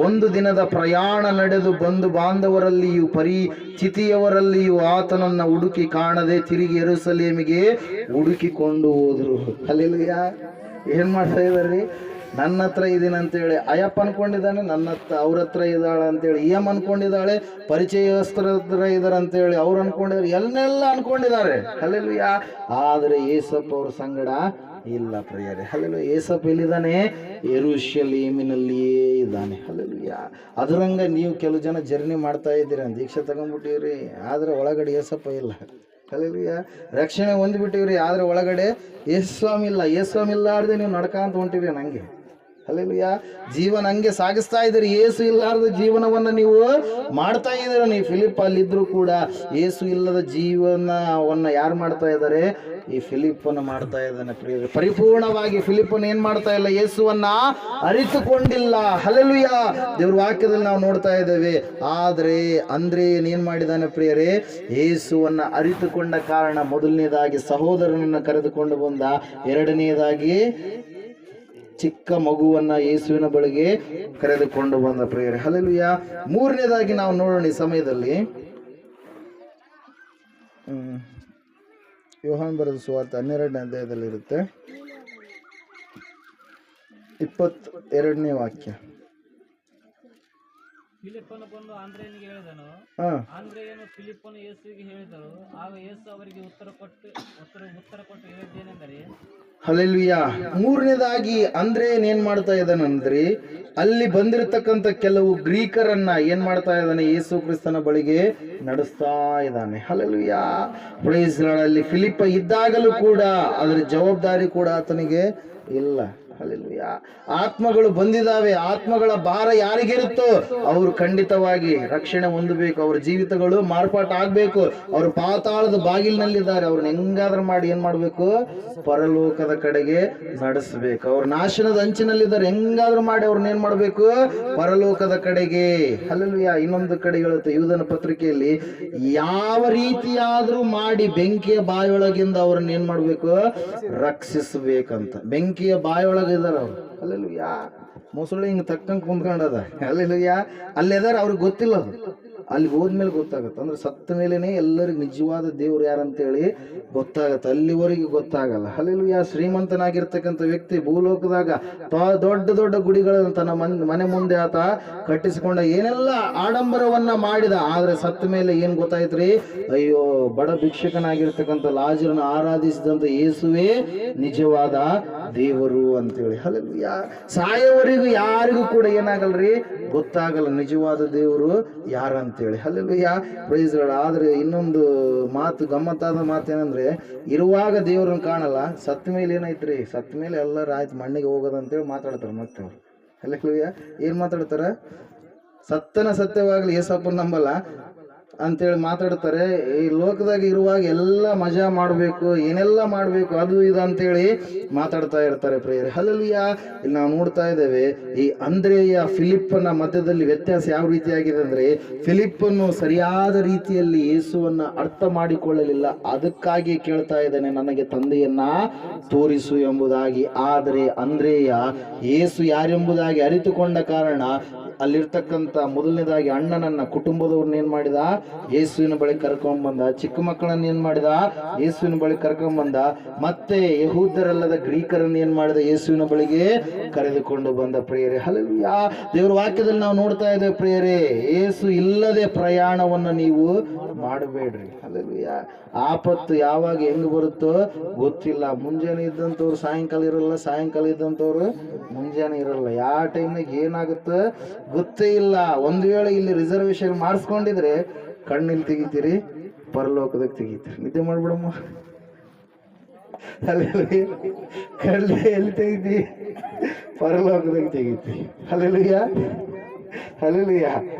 [SPEAKER 1] ಒಂದು ದಿನದ ಪ್ರಯಾಣ ನಡೆದು ಬಂಧು ಬಾಂಧವರಲ್ಲಿಯೂ ಪರಿಚಿತಿಯವರಲ್ಲಿಯೂ ಆತನನ್ನ ಹುಡುಕಿ ಕಾಣದೆ ತಿರುಗಿ ಯೆರೂಸಲೇಮಿಗೆ ಹುಡುಕಿಕೊಂಡು ಹೋದ್ರು. ಹಲ್ಲೆಲೂಯಾ. ಏನ್ ಮಾಡ್ತಾ ಇದಾರ್ರಿ? ನನ್ನ ಹತ್ರ ಇದೀನಿ ಅಂತೇಳಿ ಅಯ್ಯಪ್ಪ ಅನ್ಕೊಂಡಿದ್ದಾನೆ, ಅವ್ರ ಹತ್ರ ಇದ್ದಾಳೆ ಅಂತೇಳಿ ಎಂ ಅನ್ಕೊಂಡಿದ್ದಾಳೆ, ಪರಿಚಯಸ್ಥರ ಹತ್ರ ಇದಾರೆ ಅಂತೇಳಿ ಅವ್ರು ಅನ್ಕೊಂಡಿದ್ದಾರೆ, ಎಲ್ಲೆಲ್ಲ ಅನ್ಕೊಂಡಿದ್ದಾರೆ. ಹಲ್ಲೆಲೂಯಾ. ಆದ್ರೆ ಏಸಪ್ಪ ಅವ್ರ ಸಂಗಡ ಇಲ್ಲ ಪ್ರಿಯರೇ. ಹಲ್ಲೆಲೂಯಾ. ಏಸಪ್ಪ ಎಲ್ಲಿದ್ದಾನೆ? ಯೆರೂಸಲೇಮಿನಲ್ಲಿಯೇ ಇದ್ದಾನೆ. ಹಲ್ಲೆಲೂಯಾ. ಅದರಂಗ ನೀವು ಕೆಲವು ಜನ ಜರ್ನಿ ಮಾಡ್ತಾ ಇದ್ದೀರ, ದೀಕ್ಷೆ ತಗೊಂಡ್ಬಿಟ್ಟಿವ್ರಿ, ಆದ್ರೆ ಒಳಗಡೆ ಏಸಪ್ಪ ಇಲ್ಲ. ಹಲ್ಲೆಲೂಯಾ. ರಕ್ಷಣೆ ಹೊಂದ್ಬಿಟ್ಟಿವ್ರಿ, ಆದ್ರೆ ಒಳಗಡೆ ಯೇಸ್ವಾಮಿ ಇಲ್ಲ. ಯೇಸ್ವಾಮಿ ಇಲ್ಲಾರ್ದೆ ನೀವು ನಡ್ಕಂತ ಹೊಂಟಿರಿ ನಂಗೆ. ಹಲ್ಲೆಲೂಯಾ. ಜೀವನ ಹಂಗೆ ಸಾಗಿಸ್ತಾ ಇದ್ದೀರಿ. ಯೇಸು ಇಲ್ಲಾರ್ದ ಜೀವನವನ್ನು ನೀವು ಮಾಡ್ತಾ ಇದ್ದೀರ. ನೀವು ಫಿಲಿಪ್ ಅಲ್ಲಿದ್ರು ಕೂಡ ಯೇಸು ಇಲ್ಲದ ಜೀವನವನ್ನ ಯಾರು ಮಾಡ್ತಾ ಇದ್ದಾರೆ? ಈ ಫಿಲಿಪ್ಪನ ಮಾಡ್ತಾ ಇದ್ದಾನೆ ಪ್ರಿಯರೇ. ಪರಿಪೂರ್ಣವಾಗಿ ಫಿಲಿಪ್ಪನ್ ಏನ್ ಮಾಡ್ತಾ ಇಲ್ಲ? ಯೇಸುವನ್ನ ಅರಿತುಕೊಂಡಿಲ್ಲ. ಹಲ್ಲೆಲೂಯಾ. ದೇವ್ರ ವಾಕ್ಯದಲ್ಲಿ ನಾವು ನೋಡ್ತಾ ಇದ್ದೇವೆ. ಆದ್ರೆ ಅಂದ್ರೇಯನ್ ಏನ್ ಮಾಡಿದಾನೆ ಪ್ರಿಯರೇ? ಯೇಸುವನ್ನ ಅರಿತುಕೊಂಡ ಕಾರಣ ಮೊದಲನೇದಾಗಿ ಸಹೋದರನನ್ನ ಕರೆದುಕೊಂಡು ಬಂದ, ಎರಡನೇದಾಗಿ ಚಿಕ್ಕ ಮಗುವನ್ನ ಯೇಸುವಿನ ಬಳಿಗೆ ಕರೆದುಕೊಂಡು ಬಂದ ಪ್ರಿಯರೇ. ಹಲ್ಲೆಲೂಯಾ. ಮೂರನೇದಾಗಿ ನಾವು ನೋಡೋಣ ಈ ಸಮಯದಲ್ಲಿ ಯೋಹಾನ್ ಬರೆದ ಸುವಾರ್ತೆ 12ನೇ ಅಧ್ಯಾಯದಲ್ಲಿ ಇರುತ್ತೆ, 22ನೇ ವಾಕ್ಯ.
[SPEAKER 2] ಫಿಲಿಪ್ಪನು ಬಂದು ಆಂದ್ರೆಯನಿಗೆ ಹೇಳಿದನು. ಆಂದ್ರೆಯನು ಫಿಲಿಪ್ಪನು ಯೇಸುವಿಗೆ ಹೇಳಿದರು. ಆಗ ಯೇಸು ಅವರಿಗೆ ಉತ್ತರ ಕೊಟ್ಟು ಹೇಳಿದ್ದೇನೆಂದರೆ,
[SPEAKER 1] ಹಲ್ಲೆಲೂಯಾ. ಮೂರನೇದಾಗಿ ಅಂದ್ರೇಯನ್ ಏನ್ ಮಾಡ್ತಾ ಇದ್ದಾನಂದ್ರೆ, ಅಲ್ಲಿ ಬಂದಿರತಕ್ಕಂತ ಕೆಲವು ಗ್ರೀಕರನ್ನ ಏನ್ ಮಾಡ್ತಾ ಇದ್ದಾನೆ? ಯೇಸು ಕ್ರಿಸ್ತನ ಬಳಿಗೆ ನಡೆಸ್ತಾ ಇದ್ದಾನೆ. ಹಲ್ಲೆಲೂಯಾ. Praise Lord. ಅಲ್ಲಿ ಫಿಲಿಪ್ಪ ಇದ್ದಾಗಲೂ ಕೂಡ ಅದರ ಜವಾಬ್ದಾರಿ ಕೂಡ ಆತನಿಗೆ ಇಲ್ಲ. ಹಲ್ಲೆಲೂಯಾ. ಆತ್ಮಗಳು ಬಂದಿದ್ದಾವೆ. ಆತ್ಮಗಳ ಭಾರ ಯಾರಿಗಿರುತ್ತೋ ಅವರು ಖಂಡಿತವಾಗಿ ರಕ್ಷಣೆ ಹೊಂದಬೇಕು. ಅವ್ರ ಜೀವಿತಗಳು ಮಾರ್ಪಾಟ ಆಗ್ಬೇಕು. ಅವರು ಪಾತಾಳದ ಬಾಗಿಲಿನಲ್ಲಿದ್ದಾರೆ. ಅವ್ರನ್ನ ಹೆಂಗಾದ್ರೂ ಮಾಡಿ ಏನ್ ಮಾಡ್ಬೇಕು? ಪರಲೋಕದ ಕಡೆಗೆ ನಡೆಸಬೇಕು. ಅವ್ರ ನಾಶನದ ಅಂಚಿನಲ್ಲಿದ್ದಾರೆ. ಹೆಂಗಾದ್ರೂ ಮಾಡಿ ಅವ್ರನ್ನ ಏನ್ ಮಾಡ್ಬೇಕು? ಪರಲೋಕದ ಕಡೆಗೆ. ಹಲ್ಲೆಲೂಯಾ. ಇನ್ನೊಂದು ಕಡೆ ಹೇಳುತ್ತೆ ಯೂದನ ಪತ್ರಿಕೆಯಲ್ಲಿ, ಯಾವ ರೀತಿಯಾದ್ರೂ ಮಾಡಿ ಬೆಂಕಿಯ ಬಾಯೊಳಗಿಂದ ಅವ್ರನ್ನ ಏನ್ ಮಾಡ್ಬೇಕು? ರಕ್ಷಿಸಬೇಕಂತ. ಬೆಂಕಿಯ ಬಾಯೊಳಗೆ ಇದಾರ ಅವ್ರು. ಹಲ್ಲೆಲೂಯಾ. ಮೊಸಳೆ ಹಿಂಗ್ ತಕ್ಕಂಗ್ ಕುಂತ್ಕೊಂಡದ. ಹಲ್ಲೆಲೂಯಾ. ಅಲ್ಲಿದಾರ, ಅವ್ರಿಗೆ ಗೊತ್ತಿಲ್ಲ. ಅದು ಅಲ್ಲಿ ಹೋದ್ಮೇಲೆ ಗೊತ್ತಾಗತ್ತೆ. ಅಂದ್ರೆ ಸತ್ತ ಮೇಲೇನೆ ಎಲ್ಲರಿಗೂ ನಿಜವಾದ ದೇವ್ರು ಯಾರಂತೇಳಿ ಗೊತ್ತಾಗತ್ತೆ. ಅಲ್ಲಿವರೆಗೆ ಗೊತ್ತಾಗಲ್ಲ. ಹಲ್ಲೆಲೂಯಾ. ಶ್ರೀಮಂತನಾಗಿರ್ತಕ್ಕಂಥ ವ್ಯಕ್ತಿ ಭೂಲೋಕದಾಗ ದೊಡ್ಡ ದೊಡ್ಡ ಗುಡಿಗಳನ್ನು ತನ್ನ ಮನೆ ಮುಂದೆ ಆತ ಕಟ್ಟಿಸಿಕೊಂಡ, ಏನೆಲ್ಲ ಆಡಂಬರವನ್ನ ಮಾಡಿದ. ಆದ್ರೆ ಸತ್ತ ಮೇಲೆ ಏನ್ ಗೊತ್ತಾಯ್ತ್ರಿ? ಅಯ್ಯೋ, ಬಡ ಭಿಕ್ಷಕನಾಗಿರ್ತಕ್ಕಂಥ ಲಾಜರನ್ನು ಆರಾಧಿಸಿದಂತ ಯೇಸುವೇ ನಿಜವಾದ ದೇವರು ಅಂತೇಳಿ. ಹಲ್ಲೆಲೂಯಾ. ಸಾಯೋವರೆಗೂ ಯಾರಿಗೂ ಕೂಡ ಏನಾಗಲ್ರಿ? ಗೊತ್ತಾಗಲ್ಲ ನಿಜವಾದ ದೇವರು ಯಾರಂತೇಳಿ. ಹಲ್ಲೆಲೂಯಾ. Praise lord. ಆದ್ರೆ ಇನ್ನೊಂದು ಮಾತು, ಗಮ್ಮತ್ತಾದ ಮಾತು ಏನಂದ್ರೆ, ಇರುವಾಗ ದೇವ್ರನ್ನ ಕಾಣಲ್ಲ, ಸತ್ತ ಮೇಲೆ ಏನೈತ್ರಿ? ಸತ್ತ ಮೇಲೆ ಎಲ್ಲರೂ ಆಯ್ತು ಮಣ್ಣಿಗೆ ಹೋಗೋದಂತೇಳಿ ಮಾತಾಡ್ತಾರೆ ಮತ್ತೆ ಅವ್ರು. ಹಲ್ಲೆಲೂಯಾ. ಏನ್ ಮಾತಾಡ್ತಾರ? ಸತ್ತನ ಸತ್ಯವಾಗ್ಲಿ ಯೇಸಪ್ಪನ ನಂಬಲ್ಲ ಅಂತೇಳಿ ಮಾತಾಡ್ತಾರೆ. ಈ ಲೋಕದಾಗ ಇರುವಾಗ ಎಲ್ಲ ಮಜಾ ಮಾಡಬೇಕು, ಏನೆಲ್ಲ ಮಾಡಬೇಕು, ಅದು ಇದು ಅಂತೇಳಿ ಮಾತಾಡ್ತಾ ಇರ್ತಾರೆ ಪ್ರಿಯರೇ. ಹಲ್ಲೆಲೂಯಾ. ಇಲ್ಲಿ ನಾವು ನೋಡ್ತಾ ಇದ್ದೇವೆ, ಈ ಅಂದ್ರೆಯ ಫಿಲಿಪ್ಪನ ಮಧ್ಯದಲ್ಲಿ ವ್ಯತ್ಯಾಸ ಯಾವ ರೀತಿಯಾಗಿದೆ ಅಂದ್ರೆ, ಫಿಲಿಪ್ಪನ್ನು ಸರಿಯಾದ ರೀತಿಯಲ್ಲಿ ಯೇಸುವನ್ನ ಅರ್ಥ ಮಾಡಿಕೊಳ್ಳಲಿಲ್ಲ. ಅದಕ್ಕಾಗಿ ಕೇಳ್ತಾ ಇದ್ದಾನೆ, ನನಗೆ ತಂದೆಯನ್ನ ತೋರಿಸು ಎಂಬುದಾಗಿ. ಆದರೆ ಅಂದ್ರೆಯ ಯೇಸು ಯಾರೆಂಬುದಾಗಿ ಅರಿತುಕೊಂಡ ಕಾರಣ ಅಲ್ಲಿರ್ತಕ್ಕಂಥ ಮೊದಲನೇದಾಗಿ ಅಣ್ಣನನ್ನ ಕುಟುಂಬದವ್ರನ್ನ ಏನ್ ಮಾಡಿದ, ಯೇಸುವಿನ ಬಳಿ ಕರ್ಕೊಂಡ್ ಬಂದ. ಚಿಕ್ಕ ಮಕ್ಕಳನ್ನ ಏನ್ ಮಾಡಿದ, ಯೇಸುವಿನ ಬಳಿ ಕರ್ಕೊಂಡ್ ಬಂದ. ಮತ್ತೆ ಯಹೂದರಲ್ಲದ ಗ್ರೀಕರನ್ನ ಏನ್ ಮಾಡಿದ, ಯೇಸುವಿನ ಬಳಿಗೆ ಕರೆದುಕೊಂಡು ಬಂದ. ಪ್ರಿಯರೇ ಹಲ್ಲೆಲೂಯಾ. ದೇವರ ವಾಕ್ಯದಲ್ಲಿ ನಾವು ನೋಡ್ತಾ ಇದ್ದೇವೆ ಪ್ರಿಯರೇ, ಯೇಸು ಇಲ್ಲದೆ ಪ್ರಯಾಣವನ್ನ ನೀವು ಮಾಡಬೇಡ್ರಿ. ಹಲ್ಲೆಲೂಯಾ. ಆಪತ್ತು ಯಾವಾಗ ಹೆಂಗ್ ಬರುತ್ತೋ ಗೊತ್ತಿಲ್ಲ. ಮುಂಜಾನೆ ಇದ್ದಂಥವ್ರು ಸಾಯಂಕಾಲ ಇರಲ್ಲ, ಸಾಯಂಕಾಲ ಇದ್ದಂಥವ್ರು ಮುಂಜಾನೆ ಇರಲ್ಲ. ಯಾವ ಟೈಮ್ನಾಗ ಏನಾಗುತ್ತೋ ಗೊತ್ತೇ ಇಲ್ಲ. ಒಂದು ವೇಳೆ ಇಲ್ಲಿ ರಿಸರ್ವೇಶನ್ ಮಾಡಿಸ್ಕೊಂಡಿದ್ರೆ ಕಣ್ಣಿಲ್ಲಿ ತೆಗಿತೀರಿ, ಪರಲೋಕದಾಗ ತೆಗಿತೀರಿ. ನಿದ್ದೆ ಮಾಡ್ಬಿಡಮ್ಮ. ಹಲ್ಲೆಲೂಯಾ. ಕಣ್ಣು ಎಲ್ಲಿ ತೆಗಿತಿ, ಪರಲೋಕದಾಗ ತೆಗಿತಿ. Hallelujah, hallelujah.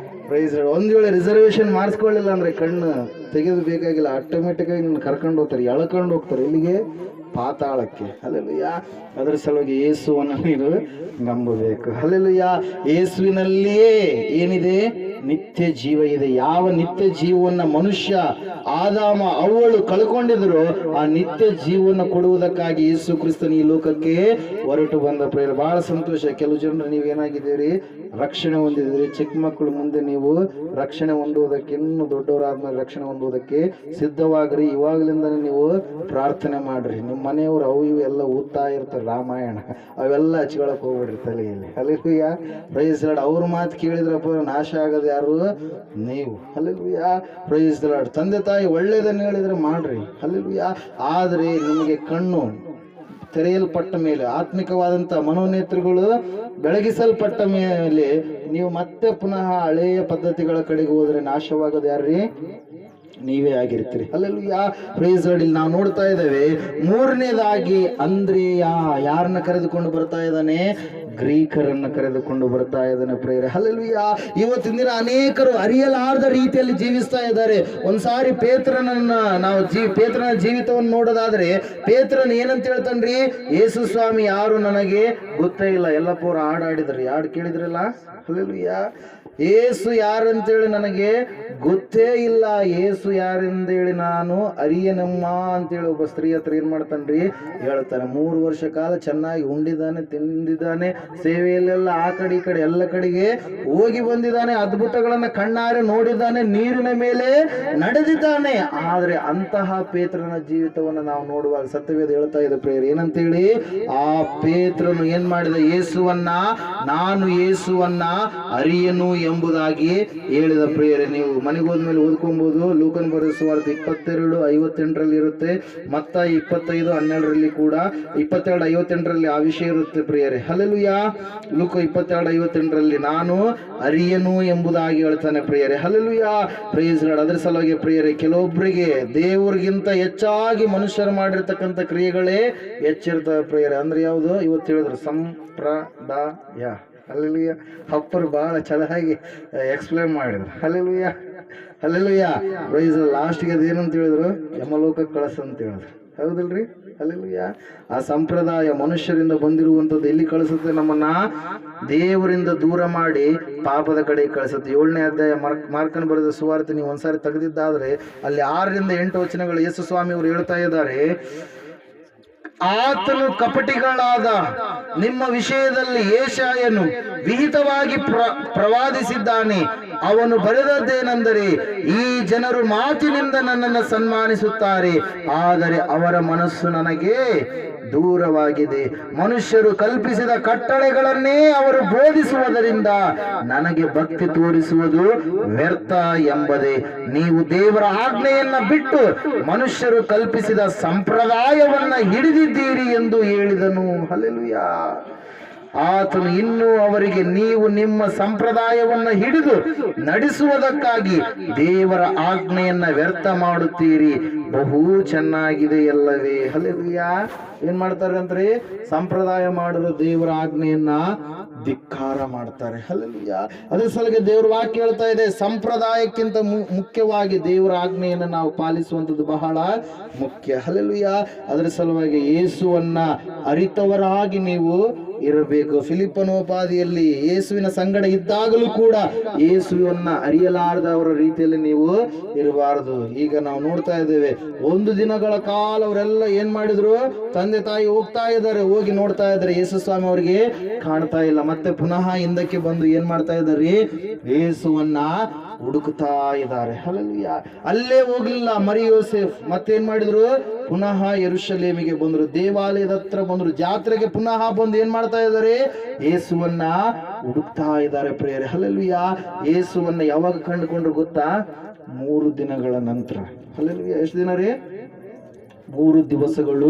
[SPEAKER 1] ಪ್ರೈಸ್. ಒಂದು ವೇಳೆ ರಿಸರ್ವೇಶನ್ ಮಾಡಿಸ್ಕೊಳ್ಳಿಲ್ಲ ಅಂದ್ರೆ ಕಣ್ಣು ತೆಗೆದು ಬೇಕಾಗಿಲ್ಲ, ಆಟೋಮೆಟಿಕ್ ಆಗಿ ನಿನ್ನ ಕರ್ಕೊಂಡು ಹೋಗ್ತಾರೆ, ಎಳ್ಕೊಂಡು ಹೋಗ್ತಾರೆ. ಎಲ್ಲಿಗೆ? ಪಾತಾಳಕ್ಕೆ. ಹಲ್ಲೆಲೂಯಾ. ಅದರ ಸಲುವಾಗಿ ಯೇಸುವನ್ನು ನೀನು ನಂಬಬೇಕು. ಹಲ್ಲೆಲೂಯಾ. ಯೇಸುವಿನಲ್ಲಿಯೇ ಏನಿದೆ? ನಿತ್ಯ ಜೀವ ಇದೆ. ಯಾವ ನಿತ್ಯ ಜೀವವನ್ನ ಮನುಷ್ಯ ಆದಾಮ ಅವಳು ಕಳ್ಕೊಂಡಿದ್ರು, ಆ ನಿತ್ಯ ಜೀವನ ಕೊಡುವುದಕ್ಕಾಗಿ ಯೇಸು ಕ್ರಿಸ್ತನ ಈ ಲೋಕಕ್ಕೆ ಹೊರಟು ಬಂದ. ಪ್ರೇರ ಬಹಳ ಸಂತೋಷ. ಕೆಲವು ಜನರು ನೀವೇನಾಗಿದ್ದೀರಿ, ರಕ್ಷಣೆ ಹೊಂದಿದ್ದೀರಿ. ಚಿಕ್ಕ ಮಕ್ಕಳು ಮುಂದೆ ನೀವು ರಕ್ಷಣೆ ಹೊಂದುವುದಕ್ಕೆ, ಇನ್ನು ದೊಡ್ಡವರಾದ್ಮೇಲೆ ರಕ್ಷಣೆ ಹೊಂದುವುದಕ್ಕೆ ಸಿದ್ಧವಾಗ್ರಿ. ಇವಾಗಲಿಂದನೇ ನೀವು ಪ್ರಾರ್ಥನೆ ಮಾಡ್ರಿ. ನಿಮ್ಮ ಮನೆಯವರು ಅವು ಇವು ಎಲ್ಲ ಓದ್ತಾ ಇರ್ತಾರೆ, ರಾಮಾಯಣ ಅವೆಲ್ಲ ಹಚ್ಕೊಳಕ್ ಹೋಗ್ಬಿಡ್ರಿ ತಲೆಯಲ್ಲಿ. ಹಲ್ಲೆಲೂಯಾ. Praise Lord. ಅವ್ರ ಮಾತು ಕೇಳಿದ್ರಪ್ಪ ನಾಶ ಆಗೋದು ಯಾರು? ನೀವು. ಹಲ್ಲೆಲೂಯಾ. Praise Lord. ತಂದೆ ತಾಯಿ ಒಳ್ಳೇದನ್ನ ಹೇಳಿದ್ರೆ ಮಾಡ್ರಿ. ಹಲ್ಲೆಲೂಯಾ. ಆದ್ರೆ ನಿಮಗೆ ಕಣ್ಣು ತೆರೆಯಲ್ಪಟ್ಟ ಮೇಲೆ, ಆತ್ಮಿಕವಾದಂಥ ಮನೋನೇತ್ರಗಳು ಬೆಳಗಿಸಲ್ಪಟ್ಟ ಮೇಲೆ ನೀವು ಮತ್ತೆ ಪುನಃ ಹಳೆಯ ಪದ್ಧತಿಗಳ ಕಡೆಗೆ ಹೋದ್ರೆ ನಾಶವಾಗೋದು ಯಾರ್ರಿ? ನೀವೇ ಆಗಿರ್ತೀರಿ. ಹಲ್ಲೆಲೂಯಾ. Praise lord. ಇಲ್ಲಿ ನಾವು ನೋಡ್ತಾ ಇದ್ದೇವೆ, ಮೂರನೇದಾಗಿ ಅಂದ್ರೆಯ ಯಾರನ್ನ ಕರೆದುಕೊಂಡು ಬರ್ತಾ ಇದ್ದಾನೆ? ಗ್ರೀಕರನ್ನ ಕರೆದುಕೊಂಡು ಬರ್ತಾ ಇದ್ದಾನೆ. ಪ್ರೇರೆ ಹಲ್ಲೆಲೂಯಾ. ಇವತ್ತಿನ ದಿನ ಅನೇಕರು ಅರಿಯಲಾರದ ರೀತಿಯಲ್ಲಿ ಜೀವಿಸ್ತಾ ಇದ್ದಾರೆ. ಒಂದ್ಸಾರಿ ಪೇತ್ರನನ್ನ ನಾವು ಪೇತ್ರನ ಜೀವಿತವನ್ನು ನೋಡೋದಾದ್ರೆ, ಪೇತ್ರನ್ ಏನಂತ ಹೇಳ್ತಾನ್ರಿ? ಯೇಸು ಸ್ವಾಮಿ ಯಾರು ನನಗೆ ಗೊತ್ತೇ ಇಲ್ಲ. ಎಲ್ಲಪ್ಪ ಅವ್ರು ಹಾಡಾಡಿದ್ರಿ, ಹಾಡು ಕೇಳಿದ್ರಲ್ಲ. ಹಲ್ಲೆಲೂಯಾ. ಏಸು ಯಾರಂತೇಳಿ ನನಗೆ ಗೊತ್ತೇ ಇಲ್ಲ. ಏಸು ಯಾರೆಂದೇಳಿ ನಾನು ಅರಿಯನಮ್ಮ ಅಂತೇಳಿ ಒಬ್ಬ ಸ್ತ್ರೀ ಹತ್ರ ಏನ್ ಮಾಡ್ತಾನ್ರಿ? ಹೇಳ್ತಾನೆ. 3 ವರ್ಷ ಕಾಲ ಚೆನ್ನಾಗಿ ಉಂಡಿದ್ದಾನೆ, ತಿಂದಿದ್ದಾನೆ, ಸೇವೆಯಲ್ಲೆಲ್ಲ ಆ ಕಡೆ ಈ ಕಡೆ ಎಲ್ಲ ಕಡೆಗೆ ಹೋಗಿ ಬಂದಿದ್ದಾನೆ, ಅದ್ಭುತಗಳನ್ನ ಕಣ್ಣಾರೆ ನೋಡಿದ್ದಾನೆ, ನೀರಿನ ಮೇಲೆ ನಡೆದಿದ್ದಾನೆ. ಆದ್ರೆ ಅಂತಹ ಪೇತ್ರನ ಜೀವಿತವನ್ನ ನಾವು ನೋಡುವಾಗ ಸತ್ಯವೇದ ಹೇಳ್ತಾ ಇದೆ ಪ್ರೇಯರ್ ಏನಂತೇಳಿ, ಆ ಪೇತ್ರನು ಏನ್ ಮಾಡಿದ? ಯೇಸುವನ್ನ, ನಾನು ಯೇಸುವನ್ನ ಅರಿಯನು ಎಂಬುದಾಗಿ ಹೇಳಿದ. ಪ್ರಿಯರೇ, ನೀವು ಮನೆಗೆ ಹೋದ್ಮೇಲೆ ಓದ್ಕೊಬಹುದು. ಲೂಕನ್ ಬರೆದ ಸುವಾರ್ತೆ 22:58 ಇರುತ್ತೆ. ಮತ್ತ 25:12 ಕೂಡ 22:58 ಆ ವಿಷಯ ಇರುತ್ತೆ ಪ್ರಿಯರೇ. ಹಲ್ಲೆಲೂಯಾ. ಲೂಕ 22:58 ನಾನು ಅರಿಯನು ಎಂಬುದಾಗಿ ಹೇಳ್ತಾನೆ ಪ್ರಿಯರೇ. ಹಲ್ಲೆಲೂಯಾ. Praise Lord. ಅದರ ಸಲುವಾಗಿ ಪ್ರಿಯರೇ, ಕೆಲವೊಬ್ಬರಿಗೆ ದೇವರಿಗಿಂತ ಹೆಚ್ಚಾಗಿ ಮನುಷ್ಯರು ಮಾಡಿರ್ತಕ್ಕಂಥ ಕ್ರಿಯೆಗಳೇ ಹೆಚ್ಚಿರ್ತವೆ ಪ್ರಿಯರೇ. ಅಂದ್ರೆ ಯಾವುದು? ಇವತ್ತು ಹೇಳಿದ್ರು ಸಂಪ್ರದಾಯ. ಹಲ್ಲೆಲೂಯಾ. ಅಪ್ಪರು ಬಹಳ ಚೆನ್ನಾಗಿ ಎಕ್ಸ್ಪ್ಲೇನ್ ಮಾಡಿದ್ರು. Hallelujah, hallelujah. ಪ್ರೈಸ್. ಲಾಸ್ಟ್ಗೆ ಅದೇನಂತ ಹೇಳಿದ್ರು? ಯಮಲೋಕಕ್ಕೆ ಕಳಿಸ ಅಂತ ಹೇಳಿದ್ರು. ಹೌದಲ್ರಿ? ಹಲ್ಲೆಲೂಯಾ. ಆ ಸಂಪ್ರದಾಯ ಮನುಷ್ಯರಿಂದ ಬಂದಿರುವಂಥದ್ದು ಎಲ್ಲಿ ಕಳಿಸುತ್ತೆ? ನಮ್ಮನ್ನ ದೇವರಿಂದ ದೂರ ಮಾಡಿ ಪಾಪದ ಕಡೆ ಕಳಿಸುತ್ತೆ. 7ನೇ ಅಧ್ಯಾಯ ಮಾರ್ಕನ್ ಬರೆದ ಸುವಾರ್ತೆ ನೀವು ಒಂದ್ಸಾರಿ ತೆಗೆದಿದ್ದಾದ್ರೆ ಅಲ್ಲಿ 6-8 ವಚನಗಳು ಯೇಸು ಸ್ವಾಮಿ ಅವರು ಹೇಳ್ತಾ ಇದ್ದಾರೆ, ಆತನು ಕಪಟಿಗಳಾದ ನಿಮ್ಮ ವಿಷಯದಲ್ಲಿ ಯೆಶಾಯನು ವಿಹಿತವಾಗಿ ಪ್ರವಾದಿಸಿದ್ದಾನೆ. ಅವನು ಬರೆದದ್ದೇನೆಂದರೆ, ಈ ಜನರು ಮಾತಿನಿಂದ ನನ್ನನ್ನು ಸನ್ಮಾನಿಸುತ್ತಾರೆ, ಆದರೆ ಅವರ ಮನಸ್ಸು ನನಗೆ ದೂರವಾಗಿದೆ. ಮನುಷ್ಯರು ಕಲ್ಪಿಸಿದ ಕಟ್ಟಳೆಗಳನ್ನೇ ಅವರು ಬೋಧಿಸುವುದರಿಂದ ನನಗೆ ಭಕ್ತಿ ತೋರಿಸುವುದು ವ್ಯರ್ಥ ಎಂಬುದೇ. ನೀವು ದೇವರ ಆಜ್ಞೆಯನ್ನ ಬಿಟ್ಟು ಮನುಷ್ಯರು ಕಲ್ಪಿಸಿದ ಸಂಪ್ರದಾಯವನ್ನ ಹಿಡಿದಿದ್ದೀರಿ ಎಂದು ಹೇಳಿದನು. ಹಲ್ಲೆಲೂಯಾ. ಆತನು ಇನ್ನೂ ಅವರಿಗೆ, ನೀವು ನಿಮ್ಮ ಸಂಪ್ರದಾಯವನ್ನ ಹಿಡಿದು ನಡೆಸುವುದಕ್ಕಾಗಿ ದೇವರ ಆಜ್ಞೆಯನ್ನ ವ್ಯರ್ಥ ಮಾಡುತ್ತೀರಿ, ಬಹು ಚೆನ್ನಾಗಿದೆ ಎಲ್ಲವೇ. ಹಲ್ಲೆಲೂಯಾ. ಏನ್ ಮಾಡ್ತಾರೆ ಅಂದ್ರೆ, ಸಂಪ್ರದಾಯ ಮಾಡಲು ದೇವರ ಆಜ್ಞೆಯನ್ನ ಧಿಕ್ಕಾರ ಮಾಡ್ತಾರೆ. ಹಲ್ಲೆಲೂಯಾ. ಅದ್ರ ಸಲುವಾಗಿ ದೇವರ ವಾಕ್ಯ ಹೇಳ್ತಾ ಇದೆ, ಸಂಪ್ರದಾಯಕ್ಕಿಂತ ಮುಖ್ಯವಾಗಿ ದೇವರ ಆಜ್ಞೆಯನ್ನ ನಾವು ಪಾಲಿಸುವಂಥದ್ದು ಬಹಳ ಮುಖ್ಯ. ಹಲ್ಲೆಲೂಯಾ. ಅದರ ಸಲುವಾಗಿ ಯೇಸುವನ್ನ ಅರಿತವರಾಗಿ ನೀವು ಇರಬೇಕು. ಫಿಲಿಪ್ಪನೋಪಾದಿಯಲ್ಲಿ ಯೇಸುವಿನ ಸಂಗಡ ಇದ್ದಾಗಲೂ ಕೂಡ ಯೇಸುವನ್ನ ಅರಿಯಲಾರದವರ ರೀತಿಯಲ್ಲಿ ನೀವು ಇರಬಾರದು. ಈಗ ನಾವು ನೋಡ್ತಾ ಇದ್ದೇವೆ, ಒಂದು ದಿನಗಳ ಕಾಲ ಅವರೆಲ್ಲ ಏನ್ ಮಾಡಿದ್ರು, ತಂದೆ ತಾಯಿ ಹೋಗ್ತಾ ಇದ್ದಾರೆ, ಹೋಗಿ ನೋಡ್ತಾ ಇದ್ದಾರೆ, ಯೇಸು ಸ್ವಾಮಿ ಅವರಿಗೆ ಕಾಣ್ತಾ ಇಲ್ಲ. ಮತ್ತೆ ಪುನಃ ಹಿಂದಕ್ಕೆ ಬಂದು ಏನ್ ಮಾಡ್ತಾ ಇದ್ದಾರೆ, ಯೇಸುವನ್ನ ಹುಡುಕ್ತಾ ಇದ್ದಾರೆ. ಹಲ್ಲೆಲೂಯಾ. ಅಲ್ಲೇ ಹೋಗ್ಲಿಲ್ಲ ಮರಿ ಯೋಸೇಫ್, ಮತ್ತೇನ್ ಮಾಡಿದ್ರು, ಪುನಃ ಯೆರೂಸಲೇಮಿಗೆ ಬಂದ್ರು, ದೇವಾಲಯದ ಹತ್ರ ಬಂದ್ರು, ಜಾತ್ರೆಗೆ ಪುನಃ ಬಂದು ಏನ್ ಮಾಡ್ತಾ ಇದ್ದಾರೆ, ಯೇಸುವನ್ನ ಹುಡುಕ್ತಾ ಇದ್ದಾರೆ ಪ್ರಿಯರೇ. ಹಲ್ಲೆಲೂಯಾ. ಯೇಸುವನ್ನ ಯಾವಾಗ ಕಂಡುಕೊಂಡ್ರು ಗೊತ್ತಾ, 3 ದಿನಗಳ ನಂತರ. ಹಲ್ಲೆಲೂಯಾ. ಎಷ್ಟು ದಿನ ರೀ? 3 ದಿವಸಗಳು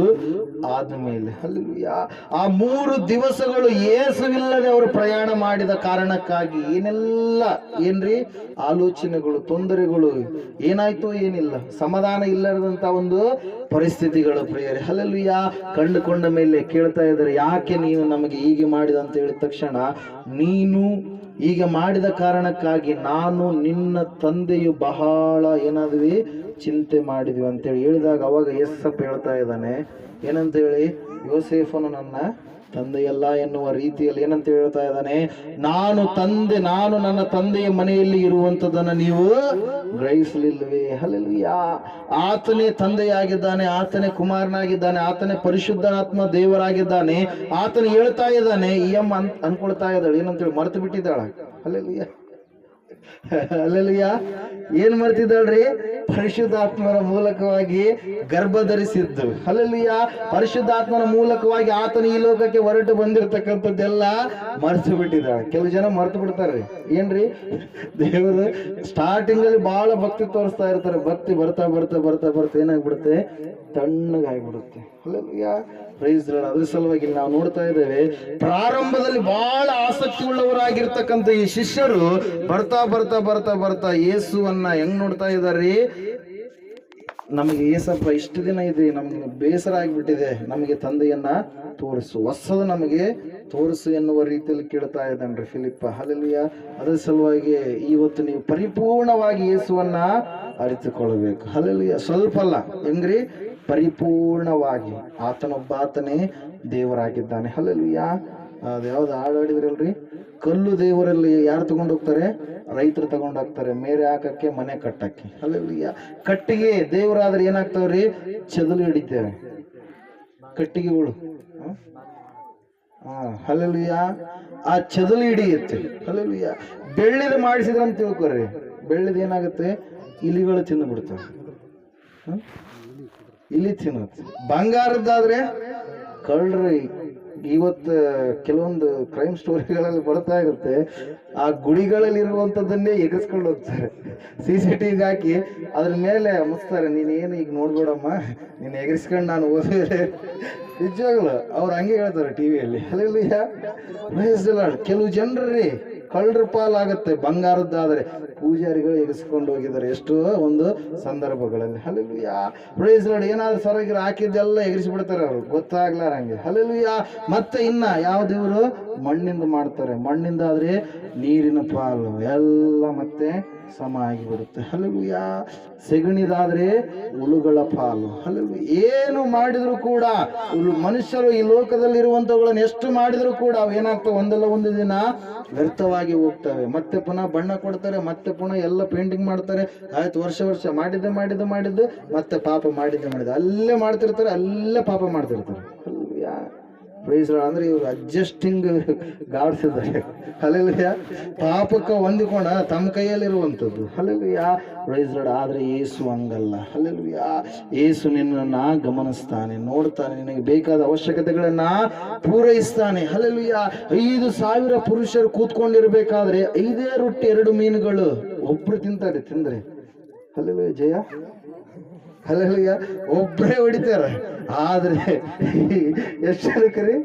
[SPEAKER 1] ಆದ್ಮೇಲೆ. ಹಲ್ಲೆಲೂಯಾ. ಆ 3 ದಿವಸಗಳು ಯೇಸುವಿಲ್ಲದೆ ಅವರು ಪ್ರಯಾಣ ಮಾಡಿದ ಕಾರಣಕ್ಕಾಗಿ ಏನೆಲ್ಲ ಏನ್ರಿ ಆಲೋಚನೆಗಳು, ತೊಂದರೆಗಳು, ಏನಾಯ್ತು ಏನಿಲ್ಲ, ಸಮಾಧಾನ ಇಲ್ಲದಂತ ಒಂದು ಪರಿಸ್ಥಿತಿಗಳು ಪ್ರಿಯರೇ. ಹಲ್ಲೆಲೂಯಾ. ಕಂಡುಕೊಂಡ ಮೇಲೆ ಕೇಳ್ತಾ ಇದ್ದಾರೆ, ಯಾಕೆ ನೀನು ನಮಗೆ ಹೀಗೆ ಮಾಡಿದ ಅಂತ ಹೇಳಿದ ತಕ್ಷಣ, ನೀನು ಈಗ ಮಾಡಿದ ಕಾರಣಕ್ಕಾಗಿ ನಾನು ನಿನ್ನ ತಂದೆಯು ಬಹಳ ಏನಾದ್ವಿ ಚಿಂತೆ ಮಾಡಿದ್ವಿ ಅಂತೇಳಿ ಹೇಳಿದಾಗ, ಅವಾಗ ಯೇಸಪ್ಪ ಹೇಳ್ತಾ ಇದ್ದಾನೆ ಏನಂತ ಹೇಳಿ, ಯೋಸೇಫನು ನನ್ನ ತಂದೆಯಲ್ಲ ಎನ್ನುವ ರೀತಿಯಲ್ಲಿ ಏನಂತ ಹೇಳ್ತಾ ಇದ್ದಾನೆ, ನಾನು ನನ್ನ ತಂದೆಯ ಮನೆಯಲ್ಲಿ ಇರುವಂತದನ್ನ ನೀವು ಗ್ರಹಿಸಲಿಲ್ವೇ? ಹಲ್ಲೆಲೂಯಾ. ಆತನೇ ತಂದೆಯಾಗಿದ್ದಾನೆ, ಆತನೇ ಕುಮಾರನಾಗಿದ್ದಾನೆ, ಆತನೇ ಪರಿಶುದ್ಧಾತ್ಮ ದೇವರಾಗಿದ್ದಾನೆ. ಆತನು ಹೇಳ್ತಾ ಇದ್ದಾನೆ, ಈ ಅಮ್ಮ ಅನ್ಕೊಳ್ತಾ ಇದ್ದಾಳೆ ಏನಂತೇಳಿ ಮರೆತು ಬಿಟ್ಟಿದ್ದಾಳ. ಹಲ್ಲೆಲೂಯಾ. ಅಲ್ಲೆಲೂಯಾ. ಏನ್ ಮಾಡ್ತಿದ್ದಾಳ್ರಿ, ಪರಿಶುದ್ಧಾತ್ಮರ ಮೂಲಕವಾಗಿ ಗರ್ಭ ಧರಿಸಿದ್ದು. ಹಲ್ಲೆಲೂಯಾ. ಪರಿಶುದ್ಧಾತ್ಮನ ಮೂಲಕವಾಗಿ ಆತನ ಈ ಲೋಕಕ್ಕೆ ಹೊರಟು ಬಂದಿರತಕ್ಕಂಥದ್ದೆಲ್ಲ ಮರೆತು ಬಿಟ್ಟಿದ್ದಾಳೆ. ಕೆಲವು ಜನ ಮರೆತು ಬಿಡ್ತಾರ್ರಿ. ಏನ್ರಿ, ದೇವರು ಸ್ಟಾರ್ಟಿಂಗ್ ಅಲ್ಲಿ ಬಹಳ ಭಕ್ತಿ ತೋರಿಸ್ತಾ ಇರ್ತಾರೆ, ಭಕ್ತಿ ಬರ್ತಾ ಬರ್ತಾ ಬರ್ತಾ ಬರ್ತಾ ಏನಾಗ್ಬಿಡುತ್ತೆ, ತಣ್ಣಗಾಗ್ಬಿಡುತ್ತೆ. ಹಲ್ಲೆಲೂಯಾ. Praise Lord. ಅದ್ರ ಸಲುವಾಗಿ ನಾವು ನೋಡ್ತಾ ಇದ್ದೇವೆ, ಪ್ರಾರಂಭದಲ್ಲಿ ಬಹಳ ಆಸಕ್ತಿ ಉಳ್ಳವರಾಗಿರ್ತಕ್ಕಂಥ ಈ ಶಿಷ್ಯರು ಬರ್ತಾ ಬರ್ತಾ ಬರ್ತಾ ಬರ್ತಾ ಯೇಸುವನ್ನ ಹೆಂಗ್ ನೋಡ್ತಾ ಇದ್ದಾರೆ, ನಮಗೆ ಏಸಪ್ಪ ಇಷ್ಟು ದಿನ ಇದೆ, ನಮಗೆ ಬೇಸರ ಆಗಿಬಿಟ್ಟಿದೆ, ನಮಗೆ ತಂದೆಯನ್ನ ತೋರಿಸು, ಹೊಸದು ನಮಗೆ ತೋರಿಸು ಎನ್ನುವ ರೀತಿಯಲ್ಲಿ ಕೇಳ್ತಾ ಇದ್ದಾನ್ರಿ ಫಿಲಿಪ್ಪ. ಹಲ್ಲೆಲೂಯಾ. ಅದರ ಸಲುವಾಗಿ ಇವತ್ತು ನೀವು ಪರಿಪೂರ್ಣವಾಗಿ ಯೇಸುವನ್ನ ಅರಿತುಕೊಳ್ಳಬೇಕು. ಹಲ್ಲೆಲೂಯಾ. ಸ್ವಲ್ಪ ಅಲ್ಲ, ಹೆಂಗ್ರಿ, ಪರಿಪೂರ್ಣವಾಗಿ ಆತನೇ ದೇವರಾಗಿದ್ದಾನೆ. ಹಲ್ಲೆಲೂಯಾ. ಅದು ಯಾವ್ದು ಹಾಡಿದ್ರಲ್ರಿ, ಕಲ್ಲು ದೇವರಲ್ಲಿ ಯಾರು ತಗೊಂಡು ಹೋಗ್ತಾರೆ, ರೈತರು ತಗೊಂಡು ಹೋಗ್ತಾರೆ, ಮೇರೆ ಹಾಕಕ್ಕೆ, ಮನೆ ಕಟ್ಟಕ್ಕೆ. ಹಲ್ಲೆಲೂಯಾ. ಕಟ್ಟಿಗೆ ದೇವರಾದ್ರೆ ಏನಾಗ್ತಾವ್ರಿ, ಚದಲು ಹಿಡಿತೇವೆ ಕಟ್ಟಿಗೆಗಳು. ಹಲ್ಲೆಲೂಯಾ. ಆ ಚದಲು ಹಿಡಿಯುತ್ತೆ. ಹಲ್ಲೆಲೂಯಾ. ಬೆಳ್ಳಿದ ಮಾಡಿಸಿದ್ರ ಅಂತ ತಿಳ್ಕೊರಿ, ಬೆಳ್ಳಿದ ಏನಾಗುತ್ತೆ, ಇಲಿಗಳು ತಿಂದು ಬಿಡ್ತವೆ, ಇಲಿ ತಿನ್ನುತ್ತೆ. ಬಂಗಾರದ್ದಾದ್ರೆ ಕಳ್ರಿ, ಇವತ್ತು ಕೆಲವೊಂದು ಕ್ರೈಮ್ ಸ್ಟೋರಿಗಳಲ್ಲಿ ಬರ್ತಾ ಇರುತ್ತೆ, ಆ ಗುಡಿಗಳಲ್ಲಿ ಇರುವಂತದ್ದನ್ನೇ ಎಗಸ್ಕೊಂಡು ಹೋಗ್ತಾರೆ, CCTV ಹಾಕಿ ಅದ್ರ ಮೇಲೆ ಮುಚ್ತಾರೆ, ನೀನೇನು ಈಗ ನೋಡ್ಬೇಡಮ್ಮ, ನೀನು ಎಗರಿಸ್ಕೊಂಡು ನಾನು ಓದಿದ್ರೆ. ನಿಜವಾಗ್ಲು ಅವ್ರು ಹಂಗೆ ಹೇಳ್ತಾರೆ ಟಿವಿಯಲ್ಲಿ. ಹಲ್ಲೆಲೂಯಾ. Praise the Lord. ಕೆಲವು ಜನರ್ರಿ ಕಳ್ಳರ ಪಾಲಾಗತ್ತೆ ಬಂಗಾರದ್ದಾದ್ರೆ, ಪೂಜಾರಿಗಳು ಎಗಸ್ಕೊಂಡು ಹೋಗಿದ್ದಾರೆ ಎಷ್ಟೋ ಒಂದು ಸಂದರ್ಭಗಳಲ್ಲಿ. ಹಲ್ಲೆಲೂಯಾ. Praise the Lord. ಏನಾದ್ರು ಸರಗಿರ ಹಾಕಿದ್ದೆಲ್ಲ ಎಗರಿಸಿಬಿಡ್ತಾರೆ ಅವರು, ಗೊತ್ತಾಗ್ಲಾರಂಗೆ. ಹಲ್ಲೆಲೂಯಾ. ಮತ್ತೆ ಇನ್ನ ಯಾವ ದೇವರು, ಮಣ್ಣಿಂದ ಮಾಡ್ತಾರೆ, ಮಣ್ಣಿಂದ ಆದ್ರೆ ನೀರಿನ ಪಾಲು ಎಲ್ಲ ಮತ್ತೆ ಸಮ ಆಗಿಬಿಡುತ್ತೆ. ಹಲ್ಲೆಲೂಯಾ. ಸೆಗಣಿದಾದ್ರೆ ಹುಳುಗಳ ಪಾಲು. ಹಲ್ಲೆಲೂಯಾ. ಏನು ಮಾಡಿದ್ರು ಕೂಡ ಮನುಷ್ಯರು ಈ ಲೋಕದಲ್ಲಿ ಇರುವಂತವುಗಳನ್ನು ಎಷ್ಟು ಮಾಡಿದ್ರು ಕೂಡ ಅವು ಏನಾಗ್ತವೆ, ಒಂದಲ್ಲ ಒಂದು ದಿನ ವ್ಯರ್ಥವಾಗಿ ಹೋಗ್ತವೆ. ಮತ್ತೆ ಪುನಃ ಬಣ್ಣ ಕೊಡ್ತಾರೆ, ಮತ್ತೆ ಪುನಃ ಎಲ್ಲ ಪೇಂಟಿಂಗ್ ಮಾಡ್ತಾರೆ, ಆಯ್ತು ವರ್ಷ ಮಾಡಿದ್ದು ಮತ್ತೆ ಪಾಪ ಮಾಡಿದ್ದು ಅಲ್ಲೇ ಮಾಡ್ತಿರ್ತಾರೆ, ಅಲ್ಲೇ ಪಾಪ ಮಾಡ್ತಿರ್ತಾರೆ. ಹಲ್ಲೆಲೂಯಾ. Praise Lord. ಅಂದ್ರೆ ಇವರು ಅಡ್ಜಸ್ಟಿಂಗ್ ಗಾಡ್ಸ್ ಇದ್ದಾರೆ. ಹಲ್ಲೆಲೂಯಾ. ಪಾಪಕ್ಕೆ ಹೊಂದಿಕೊಂಡ ತಮ್ಮ ಕೈಯಲ್ಲಿರುವಂಥದ್ದು. ಹಲ್ಲೆಲೂಯಾ. Praise lord. ಆದ್ರೆ ಯೇಸು ಹಂಗಲ್ಲ. ಹಲ್ಲೆಲೂಯಾ. ಯೇಸು ನಿನ್ನನ್ನ ಗಮನಿಸ್ತಾನೆ, ನೋಡ್ತಾನೆ, ನಿನಗೆ ಬೇಕಾದ ಅವಶ್ಯಕತೆಗಳನ್ನ ಪೂರೈಸ್ತಾನೆ. ಹಲ್ಲೆಲೂಯಾ. 5,000 ಪುರುಷರು ಕೂತ್ಕೊಂಡಿರ್ಬೇಕಾದ್ರೆ 5 ರೊಟ್ಟಿ 2 ಮೀನುಗಳು ಒಬ್ರು ತಿಂದ್ರೆ. ಹಲ್ಲೆಲೂಯಾ. ಜಯ. ಹಲ್ಲೆಲೂಯಾ. ಒಬ್ಬರೇ ಹೊಡಿತಾರೆ. ಆದ್ರೆ ಎಷ್ಟು ಜನಕ್ರಿ,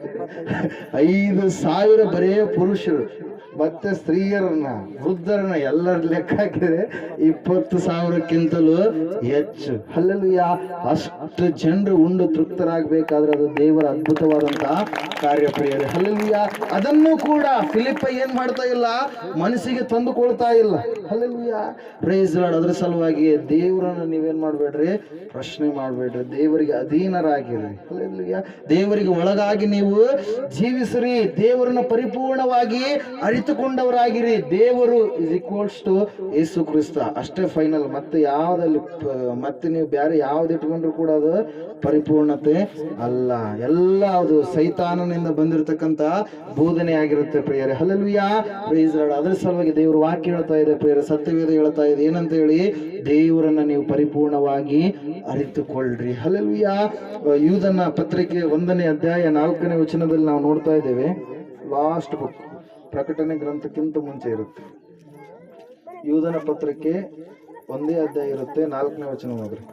[SPEAKER 1] 5,000 ಬರೇ ಪುರುಷರು ಮತ್ತೆ ಸ್ತ್ರೀಯರನ್ನ, ವೃದ್ಧರನ್ನ ಎಲ್ಲರ ಲೆಕ್ಕ ಹಾಕಿದ್ರೆ 20,000ಕ್ಕಿಂತಲೂ ಹೆಚ್ಚು. ಹಲ್ಲೆಲೂಯಾ. ಅಷ್ಟು ಜನರು ಉಂಡು ತೃಪ್ತರಾಗಬೇಕಾದ್ರೆ ಅದು ದೇವರ ಅದ್ಭುತವಾದಂತಹ ಕಾರ್ಯಪ್ರಿಯರೇ. ಹಲ್ಲೆಲೂಯಾ. ಅದನ್ನು ಕೂಡ ಫಿಲಿಪ್ಪ ಏನ್ ಮಾಡ್ತಾ ಇಲ್ಲ, ಮನಸ್ಸಿಗೆ ತಂದುಕೊಳ್ತಾ ಇಲ್ಲ. ಹಲ್ಲೆಲೂಯಾ. Praise Lord. ಅದ್ರ ಸಲುವಾಗಿ ದೇವರನ್ನ ನೀವೇನ್ ಮಾಡ್ಬೇಡ್ರಿ, ಪ್ರಶ್ನೆ ಮಾಡಬೇಡ್ರಿ, ದೇವರಿಗೆ ಅಧೀನರಾಗಿರಿ. ಹಲ್ಲೆಲೂಯಾ. ದೇವರಿಗೆ ಒಳಗಾಗಿ ನೀವು ಜೀವಿಸ್ರಿ, ದೇವರನ್ನ ಪರಿಪೂರ್ಣವಾಗಿ ಅರಿತುಕೊಂಡವರಾಗಿರಿ. ದೇವರು is equals to Yesu Krista, ಅಷ್ಟೇ ಫೈನಲ್. ಮತ್ತೆ ಯಾವ್ದಲ್ಲಿ ಮತ್ತೆ ನೀವು ಬೇರೆ ಯಾವ್ದು ಇಟ್ಕೊಂಡ್ರು ಕೂಡ ಅದು ಪರಿಪೂರ್ಣತೆ ಅಲ್ಲ. ಎಲ್ಲ ಅದು ಸೈತಾನನಿಂದ ಬಂದಿರತಕ್ಕಂತ ಬೋಧನೆ ಆಗಿರುತ್ತೆ ಪ್ರಿಯರೇ. Hallelujah, praise Lord. ಅದರ ಸಲುವಾಗಿ ದೇವರು ವಾಕ್ಯ ಹೇಳ್ತಾ ಇದೆ ಪ್ರಿಯರೇ, ಸತ್ಯವೇದ ಹೇಳ್ತಾ ಇದೆ ಏನಂತ ಹೇಳಿ, ದೇವರನ್ನ ನೀವು ಪರಿಪೂರ್ಣವಾಗಿ ಅರಿತುಕೊಳ್ಳ್ರಿ. ಹಲ್ಲೆಲೂಯಾ. ಯೂದನ ಪತ್ರಿಕೆ 1ನೇ ಅಧ್ಯಾಯ 4ನೇ ವಚನದಲ್ಲಿ ನಾವು ನೋಡ್ತಾ ಇದ್ದೇವೆ. ಲಾಸ್ಟ್ ಬುಕ್, ಪ್ರಕಟಣೆ ಗ್ರಂಥಕ್ಕಿಂತ ಮುಂಚೆ ಇರುತ್ತೆ. ಯೂದನ ಪತ್ರಿಕೆ 1ನೇ ಅಧ್ಯಾಯ ಇರುತ್ತೆ, 4ನೇ ವಚನ ನೋಡ್ರಿ.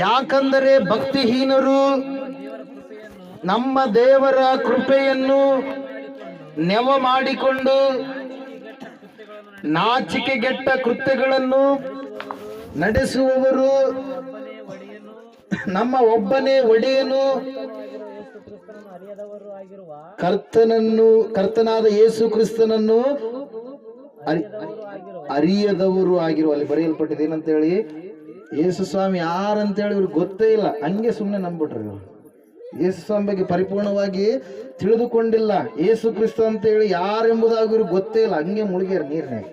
[SPEAKER 1] ಯಾಕಂದರೆ ಭಕ್ತಿಹೀನರು ನಮ್ಮ ದೇವರ ಕೃಪೆಯನ್ನು ನೆವ ಮಾಡಿಕೊಂಡು ನಾಚಿಕೆಗೆಟ್ಟ ಕೃತ್ಯಗಳನ್ನು ನಡೆಸುವವರು, ನಮ್ಮ ಒಬ್ಬನೇ ಒಡೆಯನು ಕರ್ತನಾದ ಯೇಸು ಕ್ರಿಸ್ತನನ್ನು ಅರಿಯದವರು ಆಗಿರುವ. ಅಲ್ಲಿ ಬರೆಯಲ್ಪಟ್ಟಿದೆ ಏನಂತೇಳಿ, ಯೇಸು ಸ್ವಾಮಿ ಯಾರಂತೇಳಿ ಇವ್ರಿಗೆ ಗೊತ್ತೇ ಇಲ್ಲ, ಹಂಗೆ ಸುಮ್ಮನೆ ನಂಬಿಟ್ರಿ ಇವರು. ಯೇಸು ಸ್ವಾಮಿ ಬಗ್ಗೆ ಪರಿಪೂರ್ಣವಾಗಿ ತಿಳಿದುಕೊಂಡಿಲ್ಲ. ಯೇಸು ಕ್ರಿಸ್ತ ಅಂತೇಳಿ ಯಾರೆಂಬುದಾಗಿ ಇವ್ರಿಗೆ ಗೊತ್ತೇ ಇಲ್ಲ, ಹಂಗೆ ಮುಳುಗ್ಯಾರ ನೀರ್ನಾಗ.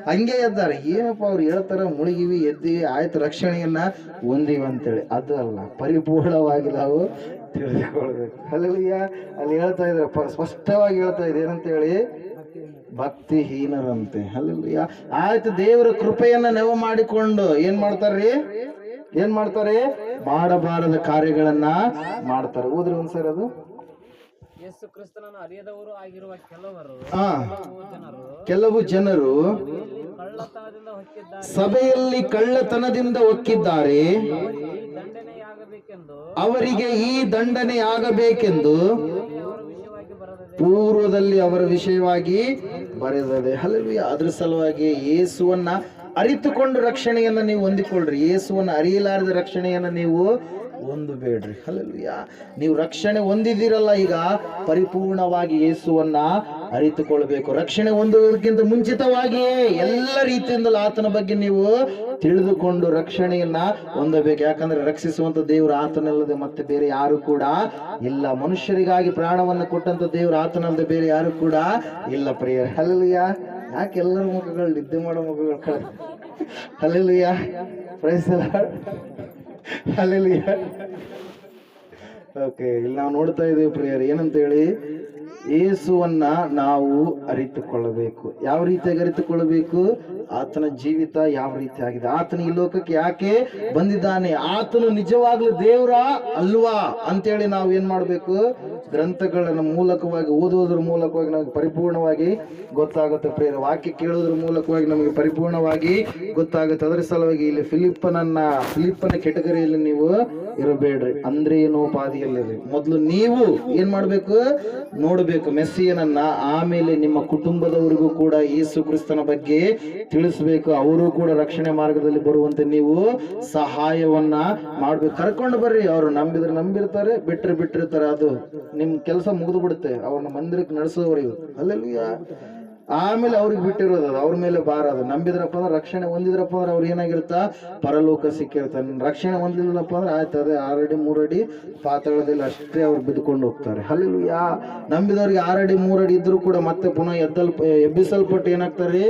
[SPEAKER 1] ಹಂಗೆ ಎದ್ದಾರೆ. ಏನಪ್ಪ ಅವ್ರು ಹೇಳ್ತಾರ, ಮುಳುಗಿವಿ ಎದ್ದೀವಿ ಆಯ್ತು ರಕ್ಷಣೆಯನ್ನ ಹೊಂದಿವಿ ಅಂತೇಳಿ. ಅದು ಅಲ್ಲ, ಪರಿಪೂರ್ಣವಾಗಿ ನಾವು ತಿಳಿದುಕೊಳ್ಬೇಕು. ಹಲ್ಲೆಲೂಯಾ. ಅಲ್ಲಿ ಹೇಳ್ತಾ ಇದ್ದಾರೆ, ಸ್ಪಷ್ಟವಾಗಿ ಹೇಳ್ತಾ ಇದೆ ಏನಂತೇಳಿ, ಭಕ್ತಿಹೀನರಂತೆ. ಹಲ್ಲೆಲೂಯಾ. ಆಯ್ತು, ದೇವರ ಕೃಪೆಯನ್ನ ನೆವ ಮಾಡಿಕೊಂಡು ಏನ್ ಮಾಡ್ತಾರೆ, ಮಾಡಬಾರದ ಕಾರ್ಯಗಳನ್ನ ಮಾಡ್ತಾರೆ. ಓದ್ರಿ ಒಂದ್ಸರಿ ಅದು.
[SPEAKER 2] ಯೇಸು ಕ್ರಿಸ್ತನನ್ನು ಅರಿಯದವರು ಆಗಿರುವ
[SPEAKER 1] ಕೆಲವು ಜನರು ಸಭೆಯಲ್ಲಿ ಕಳ್ಳತನದಿಂದ ಹೊಕ್ಕಿದ್ದಾರೆ, ಅವರಿಗೆ ಈ ದಂಡನೆಯಾಗಬೇಕೆಂದು ಪೂರ್ವದಲ್ಲಿ ಅವರ ವಿಷಯವಾಗಿ ಬರೆದಿದೆ. ಹಲ್ಲೆಲೂಯಾ. ಅದ್ರ ಸಲುವಾಗಿ ಯೇಸುವನ್ನ ಅರಿತುಕೊಂಡು ರಕ್ಷಣೆಯನ್ನ ನೀವು ಹೊಂದಿಕೊಳ್ಳ್ರಿ. ಯೇಸುವನ್ನ ಅರಿಯಲಾರದ ರಕ್ಷಣೆಯನ್ನ ನೀವು ಹೊಂದಬೇಡ್ರಿ. ಹಲ್ಲೆಲೂಯಾ. ನೀವು ರಕ್ಷಣೆ ಹೊಂದಿದ್ದೀರಲ್ಲ, ಈಗ ಪರಿಪೂರ್ಣವಾಗಿ ಯೇಸುವನ್ನ ಅರಿತುಕೊಳ್ಬೇಕು. ರಕ್ಷಣೆ ಹೊಂದುವುದಕ್ಕಿಂತ ಮುಂಚಿತವಾಗಿಯೇ ಎಲ್ಲ ರೀತಿಯಿಂದಲೂ ಆತನ ಬಗ್ಗೆ ನೀವು ತಿಳಿದುಕೊಂಡು ರಕ್ಷಣೆಯನ್ನ ಹೊಂದಬೇಕು. ಯಾಕಂದ್ರೆ ರಕ್ಷಿಸುವಂತ ದೇವರು ಆತನಲ್ಲದೆ ಮತ್ತೆ ಬೇರೆ ಯಾರು ಕೂಡ ಇಲ್ಲ. ಮನುಷ್ಯರಿಗಾಗಿ ಪ್ರಾಣವನ್ನು ಕೊಟ್ಟಂತ ದೇವರು ಆತನಲ್ಲದೆ ಬೇರೆ ಯಾರು ಕೂಡ ಇಲ್ಲ ಪ್ರಿಯರೇ. ಹಲ್ಲೆಲೂಯಾ. ಯಾಕೆ ಎಲ್ಲರ ಮುಖಗಳು ನಿದ್ದೆ ಮಾಡೋ ಮುಖಗಳು? Hallelujah. Praise the Lord. Hallelujah. Okay, ಇಲ್ಲಿ ನಾವು ನೋಡ್ತಾ ಇದ್ದೇವೆ ಪ್ರಿಯರೇ ಏನಂತೇಳಿ, ಯೇಸುವನ್ನ ನಾವು ಅರಿತುಕೊಳ್ಳಬೇಕು. ಯಾವ ರೀತಿಯಾಗಿ ಅರಿತುಕೊಳ್ಳಬೇಕು? ಆತನ ಜೀವಿತ ಯಾವ ರೀತಿ ಆಗಿದೆ, ಆತನ ಈ ಲೋಕಕ್ಕೆ ಯಾಕೆ ಬಂದಿದ್ದಾನೆ, ಆತನು ನಿಜವಾಗ್ಲೂ ದೇವ್ರ ಅಲ್ವಾ ಅಂತೇಳಿ ನಾವು ಏನ್ ಮಾಡ್ಬೇಕು, ಗ್ರಂಥಗಳನ್ನ ಮೂಲಕವಾಗಿ ಓದುವುದ್ರ ಮೂಲಕವಾಗಿ ನಮಗೆ ಪರಿಪೂರ್ಣವಾಗಿ ಗೊತ್ತಾಗುತ್ತೆ ಪ್ರಿಯರೇ. ವಾಕ್ಯ ಕೇಳೋದ್ರ ಮೂಲಕವಾಗಿ ನಮಗೆ ಪರಿಪೂರ್ಣವಾಗಿ ಗೊತ್ತಾಗುತ್ತೆ. ಅದರ ಸಲುವಾಗಿ ಇಲ್ಲಿ ಫಿಲಿಪ್ಪನ ಕೆಟಗರಿಯಲ್ಲಿ ನೀವು ಇರಬೇಡ್ರಿ. ಅಂದ್ರೆ ಏನೋಪಾದಿಯಲ್ಲಿರಿ. ಮೊದಲು ನೀವು ಏನ್ ಮಾಡ್ಬೇಕು, ನೋಡ್ಬೇಕು ಮೆಸ್ಸಿಯನನ್ನ. ಆಮೇಲೆ ನಿಮ್ಮ ಕುಟುಂಬದವರಿಗೂ ಕೂಡ ಯೇಸು ಕ್ರಿಸ್ತನ ಬಗ್ಗೆ ತಿಳಿಸ್ಬೇಕು. ಅವರು ಕೂಡ ರಕ್ಷಣೆ ಮಾರ್ಗದಲ್ಲಿ ಬರುವಂತೆ ನೀವು ಸಹಾಯವನ್ನ ಮಾಡ್ಬೇಕು. ಕರ್ಕೊಂಡು ಬರ್ರಿ. ಅವ್ರು ನಂಬಿರ್ತಾರೆ, ಬಿಟ್ಟಿರ್ತಾರೆ. ಅದು ನಿಮ್ ಕೆಲಸ ಮುಗಿದು ಬಿಡುತ್ತೆ. ಅವ್ರನ್ನ ಮಂದಿರಕ್ಕೆ ನಡೆಸೋವರೆಗೂ. ಹಲ್ಲೆಲೂಯಾ. ಆಮೇಲೆ ಅವ್ರಿಗೆ ಬಿಟ್ಟಿರೋದು, ಅವ್ರ ಮೇಲೆ ಭಾರ. ಅದು ನಂಬಿದ್ರಪ್ಪ ಅಂದ್ರೆ, ರಕ್ಷಣೆ ಹೊಂದಿದ್ರಪ್ಪ ಅಂದ್ರೆ ಅವ್ರು ಏನಾಗಿರುತ್ತಾ, ಪರಲೋಕ ಸಿಕ್ಕಿರ್ತಾರೆ. ರಕ್ಷಣೆ ಹೊಂದಿಲ್ಲಪ್ಪ ಅಂದ್ರೆ ಆಯ್ತು, ಅದೇ 6 ಅಡಿ 3 ಅಡಿ ಪಾತಾಳದಲ್ಲಿ ಅಷ್ಟೇ ಅವ್ರು ಬಿದ್ದುಕೊಂಡು ಹೋಗ್ತಾರೆ. ಹಲ್ಲೆಲೂಯಾ. ನಂಬಿದವ್ರಿಗೆ 6 ಅಡಿ 3 ಅಡಿ ಇದ್ರು ಕೂಡ ಮತ್ತೆ ಪುನಃ ಎಬ್ಬಿಸಲ್ಪಟ್ಟು ಏನಾಗ್ತಾರೆ,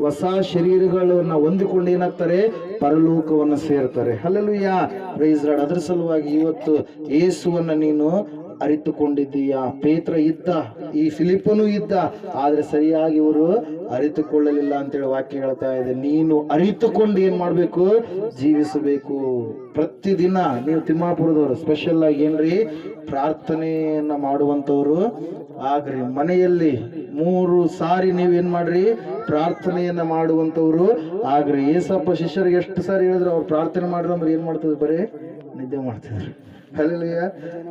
[SPEAKER 1] ಹೊಸ ಶರೀರಗಳನ್ನ ಹೊಂದಿಕೊಂಡು ಏನಾಗ್ತಾರೆ, ಪರಲೋಕವನ್ನು ಸೇರ್ತಾರೆ. ಹಲ್ಲೆಲೂಯಾ. Praise Lord. ಅದರ ಸಲುವಾಗಿ ಇವತ್ತು ಯೇಸುವನ್ನ ನೀನು ಅರಿತುಕೊಂಡಿದ್ದೀಯಾ? ಪೇತ್ರ ಇದ್ದ, ಈ ಫಿಲಿಪ್ಪನೂ ಇದ್ದ, ಆದ್ರೆ ಸರಿಯಾಗಿ ಇವರು ಅರಿತುಕೊಳ್ಳಲಿಲ್ಲ ಅಂತೇಳಿ ವಾಕ್ಯ ಹೇಳ್ತಾ ಇದೆ. ನೀನು ಅರಿತುಕೊಂಡು ಏನ್ ಮಾಡ್ಬೇಕು, ಜೀವಿಸಬೇಕು. ಪ್ರತಿದಿನ ನೀವು ತಿಮ್ಮಾಪುರದವರು ಸ್ಪೆಷಲ್ ಆಗಿ ಏನ್ರಿ, ಪ್ರಾರ್ಥನೆಯನ್ನ ಮಾಡುವಂತವ್ರು ಆಗ್ರಿ. ಮನೆಯಲ್ಲಿ 3 ಸಾರಿ ನೀವೇನ್ ಮಾಡ್ರಿ, ಪ್ರಾರ್ಥನೆಯನ್ನ ಮಾಡುವಂತವ್ರು ಆಗ್ರಿ. ಏಸಪ್ಪ ಶಿಷ್ಯರಿಗೆ ಎಷ್ಟು ಸಾರಿ ಹೇಳಿದ್ರು, ಅವ್ರು ಪ್ರಾರ್ಥನೆ ಮಾಡ್ರಿ ಅಂದ್ರೆ ಏನ್ ಮಾಡ್ತಿದ್ರು, ಬರೀ ನಿದ್ದೆ ಮಾಡ್ತಿದ್ರು. ಹಲ್ಲೆಲೂಯಾ.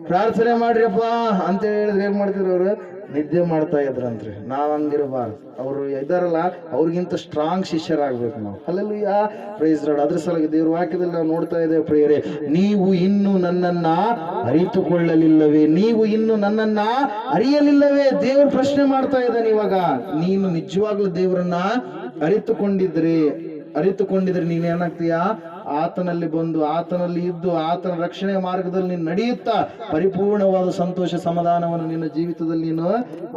[SPEAKER 1] ಪ್ರಾರ್ಥನೆ ಮಾಡ್ರಿಯಪ್ಪ ಅಂತ ಹೇಳಿದ್ರೆ ಏನ್ ಮಾಡ್ತಿದ್ರು ಅವರು? ನಿದ್ದೆ ಮಾಡ್ತಾ ಇದ್ರಂತ್ರಿ. ನಾವ್ ಹಂಗಿರಬಾರ್ದು. ಅವರು ಇದಾರಲ್ಲ, ಅವ್ರಿಗಿಂತ ಸ್ಟ್ರಾಂಗ್ ಶಿಷ್ಯರಾಗ್ಬೇಕು ನಾವು. Hallelujah, praise Lord. ಅದ್ರ ಸಲುವಾಗಿ ದೇವ್ರ ವಾಕ್ಯದಲ್ಲಿ ನಾವು ನೋಡ್ತಾ ಇದ್ದೇವೆ ಪ್ರಿಯರೇ, ನೀವು ಇನ್ನೂ ನನ್ನನ್ನ ಅರಿತುಕೊಳ್ಳಲಿಲ್ಲವೇ, ನೀವು ಇನ್ನೂ ನನ್ನನ್ನ ಅರಿಯಲಿಲ್ಲವೇ? ದೇವ್ರ ಪ್ರಶ್ನೆ ಮಾಡ್ತಾ ಇದ್ದಾನೆ ಇವಾಗ. ನೀನು ನಿಜವಾಗ್ಲೂ ದೇವರನ್ನ ಅರಿತುಕೊಂಡಿದ್ರೆ ನೀನೇನಾಗ್ತೀಯಾ? ಆತನಲ್ಲಿ ಬಂದು, ಆತನಲ್ಲಿ ಇದ್ದು, ಆತನ ರಕ್ಷಣೆಯ ಮಾರ್ಗದಲ್ಲಿ ನೀನು ನಡೆಯುತ್ತಾ ಪರಿಪೂರ್ಣವಾದ ಸಂತೋಷ ಸಮಾಧಾನವನ್ನು ನಿನ್ನ ಜೀವಿತದಲ್ಲಿ ನೀನು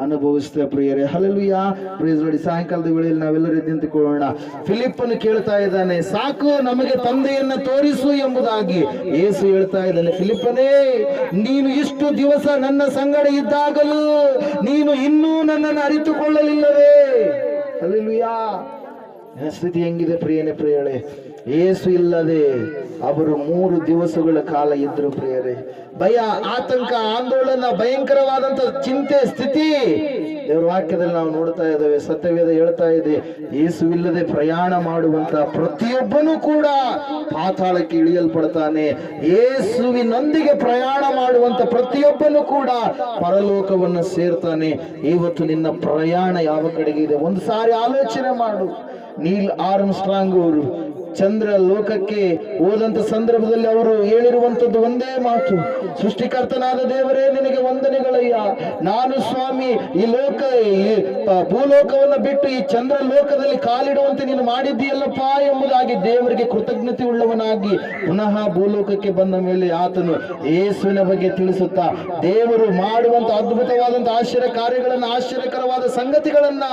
[SPEAKER 1] ಅನುಭವಿಸ್ತೇವೆ ಪ್ರಿಯರೇ. Hallelujah, praise Lord. ಸಾಯಂಕಾಲದ ವೇಳೆಯಲ್ಲಿ ನಾವೆಲ್ಲರೂ ಎದ್ದು ನಿಂತುಕೊಳ್ಳೋಣ. ಫಿಲಿಪ್ಪನು ಕೇಳ್ತಾ ಇದ್ದಾನೆ, ಸಾಕು ನಮಗೆ ತಂದೆಯನ್ನ ತೋರಿಸು ಎಂಬುದಾಗಿ. ಯೇಸು ಹೇಳ್ತಾ ಇದ್ದಾನೆ, ಫಿಲಿಪ್ಪನೇ, ನೀನು ಇಷ್ಟು ದಿವಸ ನನ್ನ ಸಂಗಡ ಇದ್ದಾಗಲೂ ನೀನು ಇನ್ನೂ ನನ್ನನ್ನು ಅರಿತುಕೊಳ್ಳಲಿಲ್ಲವೇ? ಹಲ್ಲೆಲೂಯಾ. ಸ್ಥಿತಿ ಹೆಂಗಿದೆ ಪ್ರಿಯನೇ, ಪ್ರಿಯಳೇ? ಯೇಸು ಇಲ್ಲದೆ ಅವರು 3 ದಿವಸಗಳ ಕಾಲ ಇದ್ರು ಪ್ರಿಯರೇ. ಭಯ, ಆತಂಕ, ಆಂದೋಲನ, ಭಯಂಕರವಾದಂತ ಚಿಂತೆ ಸ್ಥಿತಿ ದೇವರ ವಾಕ್ಯದಲ್ಲಿ ನಾವು ನೋಡ್ತಾ ಇದ್ದೇವೆ. ಸತ್ಯವೇದ ಹೇಳ್ತಾ ಇದೆ, ಯೇಸುವಿಲ್ಲದೆ ಪ್ರಯಾಣ ಮಾಡುವಂತ ಪ್ರತಿಯೊಬ್ಬನೂ ಕೂಡ ಪಾತಾಳಕ್ಕೆ ಇಳಿಯಲ್ಪಡ್ತಾನೆ. ಯೇಸುವಿನೊಂದಿಗೆ ಪ್ರಯಾಣ ಮಾಡುವಂತ ಪ್ರತಿಯೊಬ್ಬನೂ ಕೂಡ ಪರಲೋಕವನ್ನು ಸೇರ್ತಾನೆ. ಇವತ್ತು ನಿನ್ನ ಪ್ರಯಾಣ ಯಾವ ಕಡೆಗೆ ಇದೆ? ಒಂದು ಸಾರಿ ಆಲೋಚನೆ ಮಾಡು. ನೀಲ್ ಆರ್ಮ್ಸ್ಟ್ರಾಂಗ್ ಅವರು ಚಂದ್ರ ಲೋಕಕ್ಕೆ ಹೋದಂತ ಸಂದರ್ಭದಲ್ಲಿ ಅವರು ಹೇಳಿರುವಂತದ್ದು ಒಂದೇ ಮಾತು, ಸೃಷ್ಟಿಕರ್ತನಾದ ದೇವರೇ ನಿನಗೆ ವಂದನೆಗಳಯ್ಯ. ನಾನು ಸ್ವಾಮಿ ಈ ಭೂಲೋಕವನ್ನು ಬಿಟ್ಟು ಈ ಚಂದ್ರ ಲೋಕದಲ್ಲಿ ಕಾಲಿಡುವಂತೆ ನೀನು ಮಾಡಿದ್ದೀಯಲ್ಲಪ್ಪ ಎಂಬುದಾಗಿ ದೇವರಿಗೆ ಕೃತಜ್ಞತೆ ಉಳ್ಳವನಾಗಿ ಪುನಃ ಭೂಲೋಕಕ್ಕೆ ಬಂದ ಮೇಲೆ ಆತನು ಯೇಸುವಿನ ಬಗ್ಗೆ ತಿಳಿಸುತ್ತಾ ದೇವರು ಮಾಡುವಂತ ಅದ್ಭುತವಾದಂತ ಆಶ್ಚರ್ಯ ಕಾರ್ಯಗಳನ್ನ, ಆಶ್ಚರ್ಯಕರವಾದ ಸಂಗತಿಗಳನ್ನ,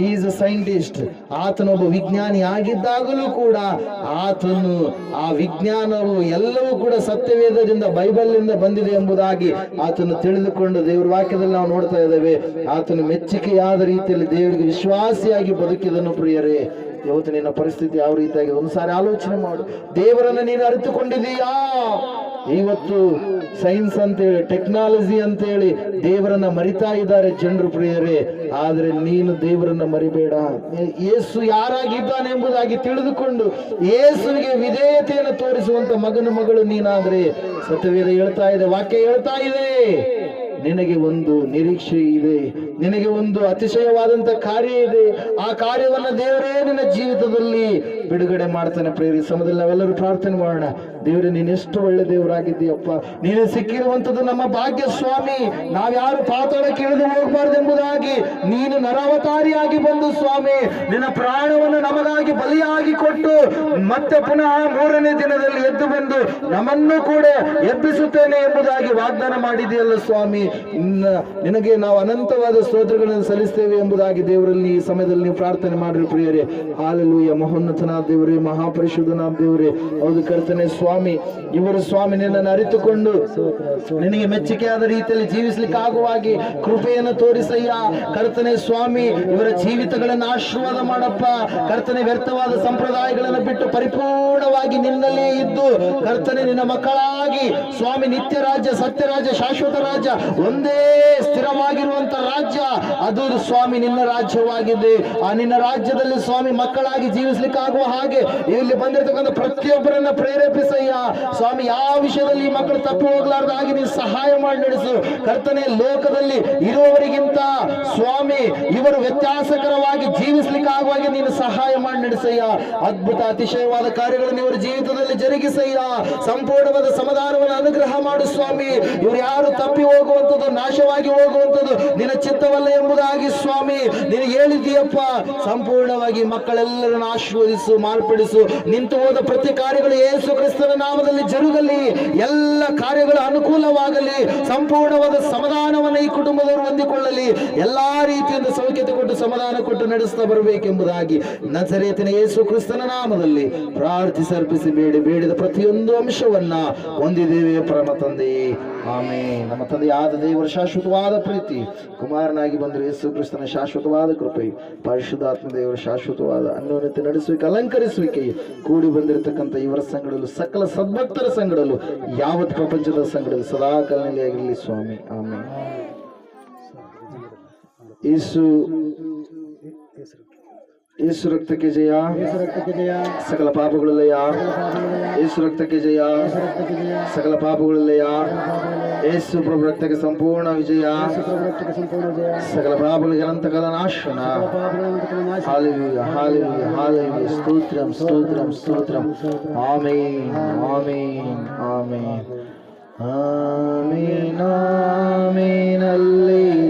[SPEAKER 1] ಈಸ್ ಅ ಸೈಂಟಿಸ್ಟ್, ಆತನೊಬ್ಬ ವಿಜ್ಞಾನಿ ಆಗಿದ್ದಾಗಲೂ ಕೂಡ ಆತನು ಆ ವಿಜ್ಞಾನವು ಎಲ್ಲವೂ ಕೂಡ ಸತ್ಯವೇದದಿಂದ, ಬೈಬಲ್ನಿಂದ ಬಂದಿದೆ ಎಂಬುದಾಗಿ ಆತನು ತಿಳಿದುಕೊಂಡು ದೇವರ ವಾಕ್ಯದಲ್ಲಿ ನಾವು ನೋಡ್ತಾ ಇದ್ದೇವೆ. ಆತನು ಮೆಚ್ಚುಗೆಯಾದ ರೀತಿಯಲ್ಲಿ ದೇವರಿಗೆ ವಿಶ್ವಾಸಿಯಾಗಿ ಬದುಕಿದನು ಪ್ರಿಯರೇ. ಇವತ್ತು ನಿನ್ನ ಪರಿಸ್ಥಿತಿ ಯಾವ ರೀತಿಯಾಗಿ ಒಂದು ಸಾರಿ ಆಲೋಚನೆ ಮಾಡು. ದೇವರನ್ನ ನೀನು ಅರಿತುಕೊಂಡಿದೀಯಾ? ಇವತ್ತು ಸೈನ್ಸ್ ಅಂತೇಳಿ, ಟೆಕ್ನಾಲಜಿ ಅಂತೇಳಿ ದೇವರನ್ನ ಮರಿತಾ ಇದ್ದಾರೆ ಜನರು ಪ್ರಿಯರೇ. ಆದ್ರೆ ನೀನು ದೇವರನ್ನ ಮರಿಬೇಡ. ಯೇಸು ಯಾರಾಗಿದ್ದಾನೆ ಎಂಬುದಾಗಿ ತಿಳಿದುಕೊಂಡು ಯೇಸುವಿಗೆ ವಿಧೇಯತೆಯನ್ನು ತೋರಿಸುವಂತ ಮಗನ ಮಗಳು ನೀನಾದ್ರೆ, ಸತ್ಯವೇದ ಹೇಳ್ತಾ ಇದೆ, ವಾಕ್ಯ ಹೇಳ್ತಾ ಇದೆ, ನಿನಗೆ ಒಂದು ನಿರೀಕ್ಷೆ ಇದೆ, ನಿನಗೆ ಒಂದು ಅತಿಶಯವಾದಂತ ಕಾರ್ಯ ಇದೆ. ಆ ಕಾರ್ಯವನ್ನ ದೇವರೇ ನಿನ್ನ ಜೀವಿತದಲ್ಲಿ ಬಿಡುಗಡೆ ಮಾಡ್ತಾನೆ ಪ್ರೇರಿ. ಸಮಯದಲ್ಲಿ ನಾವೆಲ್ಲರೂ ಪ್ರಾರ್ಥನೆ ಮಾಡೋಣ. ದೇವರೇ, ನೀನು ಎಷ್ಟು ಒಳ್ಳೆ ದೇವರಾಗಿದ್ದೀಯಪ್ಪ. ನೀನು ಸಿಕ್ಕಿರುವಂತದ್ದು ನಮ್ಮ ಭಾಗ್ಯ ಸ್ವಾಮಿ. ನಾವ್ಯಾರು ಪಾತಾಳಕ್ಕೆ ಇಳಿದು ಹೋಗಬಾರ್ದು ಎಂಬುದಾಗಿ ನೀನು ನರಾವತಾರಿಯಾಗಿ ಬಂದು ಸ್ವಾಮಿ ನಿನ್ನ ಪ್ರಾಣವನ್ನು ನಮಗಾಗಿ ಬಲಿಯಾಗಿ ಕೊಟ್ಟು ಮತ್ತೆ ಪುನಃ 3ನೇ ದಿನದಲ್ಲಿ ಎದ್ದು ಬಂದು ನಮ್ಮನ್ನು ಕೂಡ ಎಬ್ಬಿಸುತ್ತೇನೆ ಎಂಬುದಾಗಿ ವಾಗ್ದಾನ ಮಾಡಿದೆಯಲ್ಲ ಸ್ವಾಮಿ. ನಿನಗೆ ನಾವು ಅನಂತವಾದ ಸ್ತೋತ್ರಗಳನ್ನು ಸಲ್ಲಿಸ್ತೇವೆ ಎಂಬುದಾಗಿ ದೇವರಲ್ಲಿ ಈ ಸಮಯದಲ್ಲಿ ನೀವು ಪ್ರಾರ್ಥನೆ ಮಾಡ್ರಿ ಪ್ರಿಯರೇ. ಹಾಲೆಲೂಯ. ಮಹೋನ್ನತನಾದ ದೇವರೇ, ಮಹಾಪರಿಶುದ್ಧನಾದ ದೇವರೇ, ಹೌದು ಕರ್ತನೆ ಸ್ವಾಮಿ, ಇವರು ಸ್ವಾಮಿ ನಿನ್ನನ್ನು ಅರಿತುಕೊಂಡು ನಿನಗೆ ಮೆಚ್ಚುಗೆಯಾದ ರೀತಿಯಲ್ಲಿ ಜೀವಿಸಲಿಕ್ಕೆ ಆಗುವಾಗಿ ಕೃಪೆಯನ್ನು ತೋರಿಸಯ್ಯ. ಕರ್ತನೆ ಸ್ವಾಮಿ, ಇವರ ಜೀವಿತಗಳನ್ನು ಆಶೀರ್ವಾದ ಮಾಡಪ್ಪ. ಕರ್ತನೆ, ವ್ಯರ್ಥವಾದ ಸಂಪ್ರದಾಯಗಳನ್ನು ಬಿಟ್ಟು ಪರಿಪೂರ್ಣವಾಗಿ ನಿನ್ನಲ್ಲಿ ಇದ್ದು ಕರ್ತನೆ ನಿನ್ನ ಮಕ್ಕಳಾಗಿ ಸ್ವಾಮಿ ನಿತ್ಯ ರಾಜ್ಯ, ಸತ್ಯ ರಾಜ್ಯ, ಶಾಶ್ವತ ರಾಜ್ಯ, ಒಂದೇ ಸ್ಥಿರವಾಗಿರುವಂತ ರಾಜ್ಯ ಅದು ಸ್ವಾಮಿ ನಿನ್ನ ರಾಜ್ಯವಾಗಿದೆ. ಆ ನಿನ್ನ ರಾಜ್ಯದಲ್ಲಿ ಸ್ವಾಮಿ ಮಕ್ಕಳಾಗಿ ಜೀವಿಸಲಿಕ್ಕೆ ಆಗುವ ಹಾಗೆ ಇಲ್ಲಿ ಬಂದಿರತಕ್ಕಂಥ ಪ್ರತಿಯೊಬ್ಬರನ್ನ ಪ್ರೇರೇಪಿಸಯ್ಯ ಸ್ವಾಮಿ. ಯಾವ ವಿಷಯದಲ್ಲಿ ಈ ಮಕ್ಕಳು ತಪ್ಪಿ ಹೋಗಲಾರ್ದ ಹಾಗೆ ನೀನು ಸಹಾಯ ಮಾಡಿ ನಡೆಸು ಕರ್ತನೆ. ಲೋಕದಲ್ಲಿ ಇರುವವರಿಗಿಂತ ಸ್ವಾಮಿ ಇವರು ವ್ಯತ್ಯಾಸಕರವಾಗಿ ಜೀವಿಸಲಿಕ್ಕೆ ಆಗುವಾಗೆ ನೀನು ಸಹಾಯ ಮಾಡಿ ನಡೆಸಯ್ಯ. ಅದ್ಭುತ ಅತಿಶಯವಾದ ಕಾರ್ಯಗಳನ್ನು ಇವರ ಜೀವಿತದಲ್ಲಿ ಜರುಗಿಸಯ್ಯ. ಸಂಪೂರ್ಣವಾದ ಸಮಾಧಾನವನ್ನು ಅನುಗ್ರಹ ಮಾಡು ಸ್ವಾಮಿ. ಇವರು ಯಾರು ತಪ್ಪಿ ಹೋಗುವಂಥದ್ದು, ನಾಶವಾಗಿ ಹೋಗುವಂಥದ್ದು ನಿನ್ನ ಚಿತ್ತವಲ್ಲ ಎಂಬುದಾಗಿ ಸ್ವಾಮಿ ನೀನು ಹೇಳಿದ್ದೀಯಪ್ಪ. ಸಂಪೂರ್ಣವಾಗಿ ಮಕ್ಕಳೆಲ್ಲರನ್ನು ಆಶೀರ್ವದಿಸು, ಮಾರ್ಪಡಿಸು. ನಿಂತು ಹೋದ ಪ್ರತಿ ಕಾರ್ಯಗಳು ಯೇಸು ಕ್ರಿಸ್ತನ ನಾಮದಲ್ಲಿ ಜರುಗಲಿ. ಎಲ್ಲ ಕಾರ್ಯಗಳು ಅನುಕೂಲವಾಗಲಿ. ಸಂಪೂರ್ಣವಾದ ಸಮಾಧಾನವನ್ನು ಈ ಕುಟುಂಬದವರು ಹೊಂದಿಕೊಳ್ಳಲಿ. ಎಲ್ಲಾ ರೀತಿಯಿಂದ ಸೌಖ್ಯತೆ ಕೊಟ್ಟು ಸಮಾಧಾನ ಕೊಟ್ಟು ನಡೆಸ್ತಾ ಬರಬೇಕೆಂಬುದಾಗಿ ನಜರೇತಿನ ಯೇಸು ಕ್ರಿಸ್ತನ ನಾಮದಲ್ಲಿ ಪ್ರಾರ್ಥಿಸಿ ಅರ್ಪಿಸಿ ಬೇಡಿದ ಪ್ರತಿಯೊಂದು ಅಂಶವನ್ನ ಹೊಂದಿದ್ದೇವೆ ಪರಮ ತಂದೆಯೇ, ಆಮೇನ್. ನಮ್ಮ ತಂದೆಯಾದ ದೇವರ ಶಾಶ್ವತವಾದ ಪ್ರೀತಿ, ಕುಮಾರನಾಗಿ ಬಂದರೆ ಯೇಸು ಕ್ರಿಸ್ತನ ಶಾಶ್ವತವಾದ ಕೃಪೆ, ಪರಿಶುದ್ಧಾತ್ಮ ದೇವರ ಶಾಶ್ವತವಾದ ಅನ್ಯೋನ್ಯತೆ ನಡೆಸುವಿಕೆ, ಅಲಂಕರಿಸುವಿಕೆ ಕೂಡಿ ಬಂದಿರತಕ್ಕಂಥ ಇವರ ಸಂಗಡಲು, ಸಕಲ ಸದ್ಭಕ್ತರ ಸಂಗಡಲು, ಯಾವತ್ ಪ್ರಪಂಚದ ಸಂಗಡಲು ಸದಾ ಕಲ್ಯಾಣಿಯಾಗಿರಲಿ ಸ್ವಾಮಿ, ಆಮೇನ್. ಯೇಸು ಯೇಸು ರಕ್ತಕ್ಕೆ ಜಯ,
[SPEAKER 3] ಯೇಸು ರಕ್ತಕ್ಕೆ ಜಯ,
[SPEAKER 1] ಸಕಲ ಪಾಪಗಳಲ್ಲಯ. ಯೇಸು ರಕ್ತಕ್ಕೆ ಜಯ,
[SPEAKER 3] ಯೇಸು ರಕ್ತಕ್ಕೆ ಜಯ,
[SPEAKER 1] ಸಕಲ ಪಾಪಗಳಲ್ಲಯ. ಯೇಸು ಪ್ರಭು ರಕ್ತಕ್ಕೆ ಸಂಪೂರ್ಣ ವಿಜಯ,
[SPEAKER 3] ಪ್ರಭು ರಕ್ತಕ್ಕೆ ಸಂಪೂರ್ಣ ಜಯ,
[SPEAKER 1] ಸಕಲ ಪಾಪಗಳಿಗೆ ಅನಂತಕಾಲ ನಾಶನ.
[SPEAKER 3] ಪಾಪಗಳನ್ನು ನಾಶ.
[SPEAKER 1] Hallelujah, hallelujah, hallelujah. ಸ್ತೋತ್ರಂ, ಸ್ತೋತ್ರಂ, ಸ್ತೋತ್ರಂ. Amen, amen, amen, amen, amen. Hallelujah.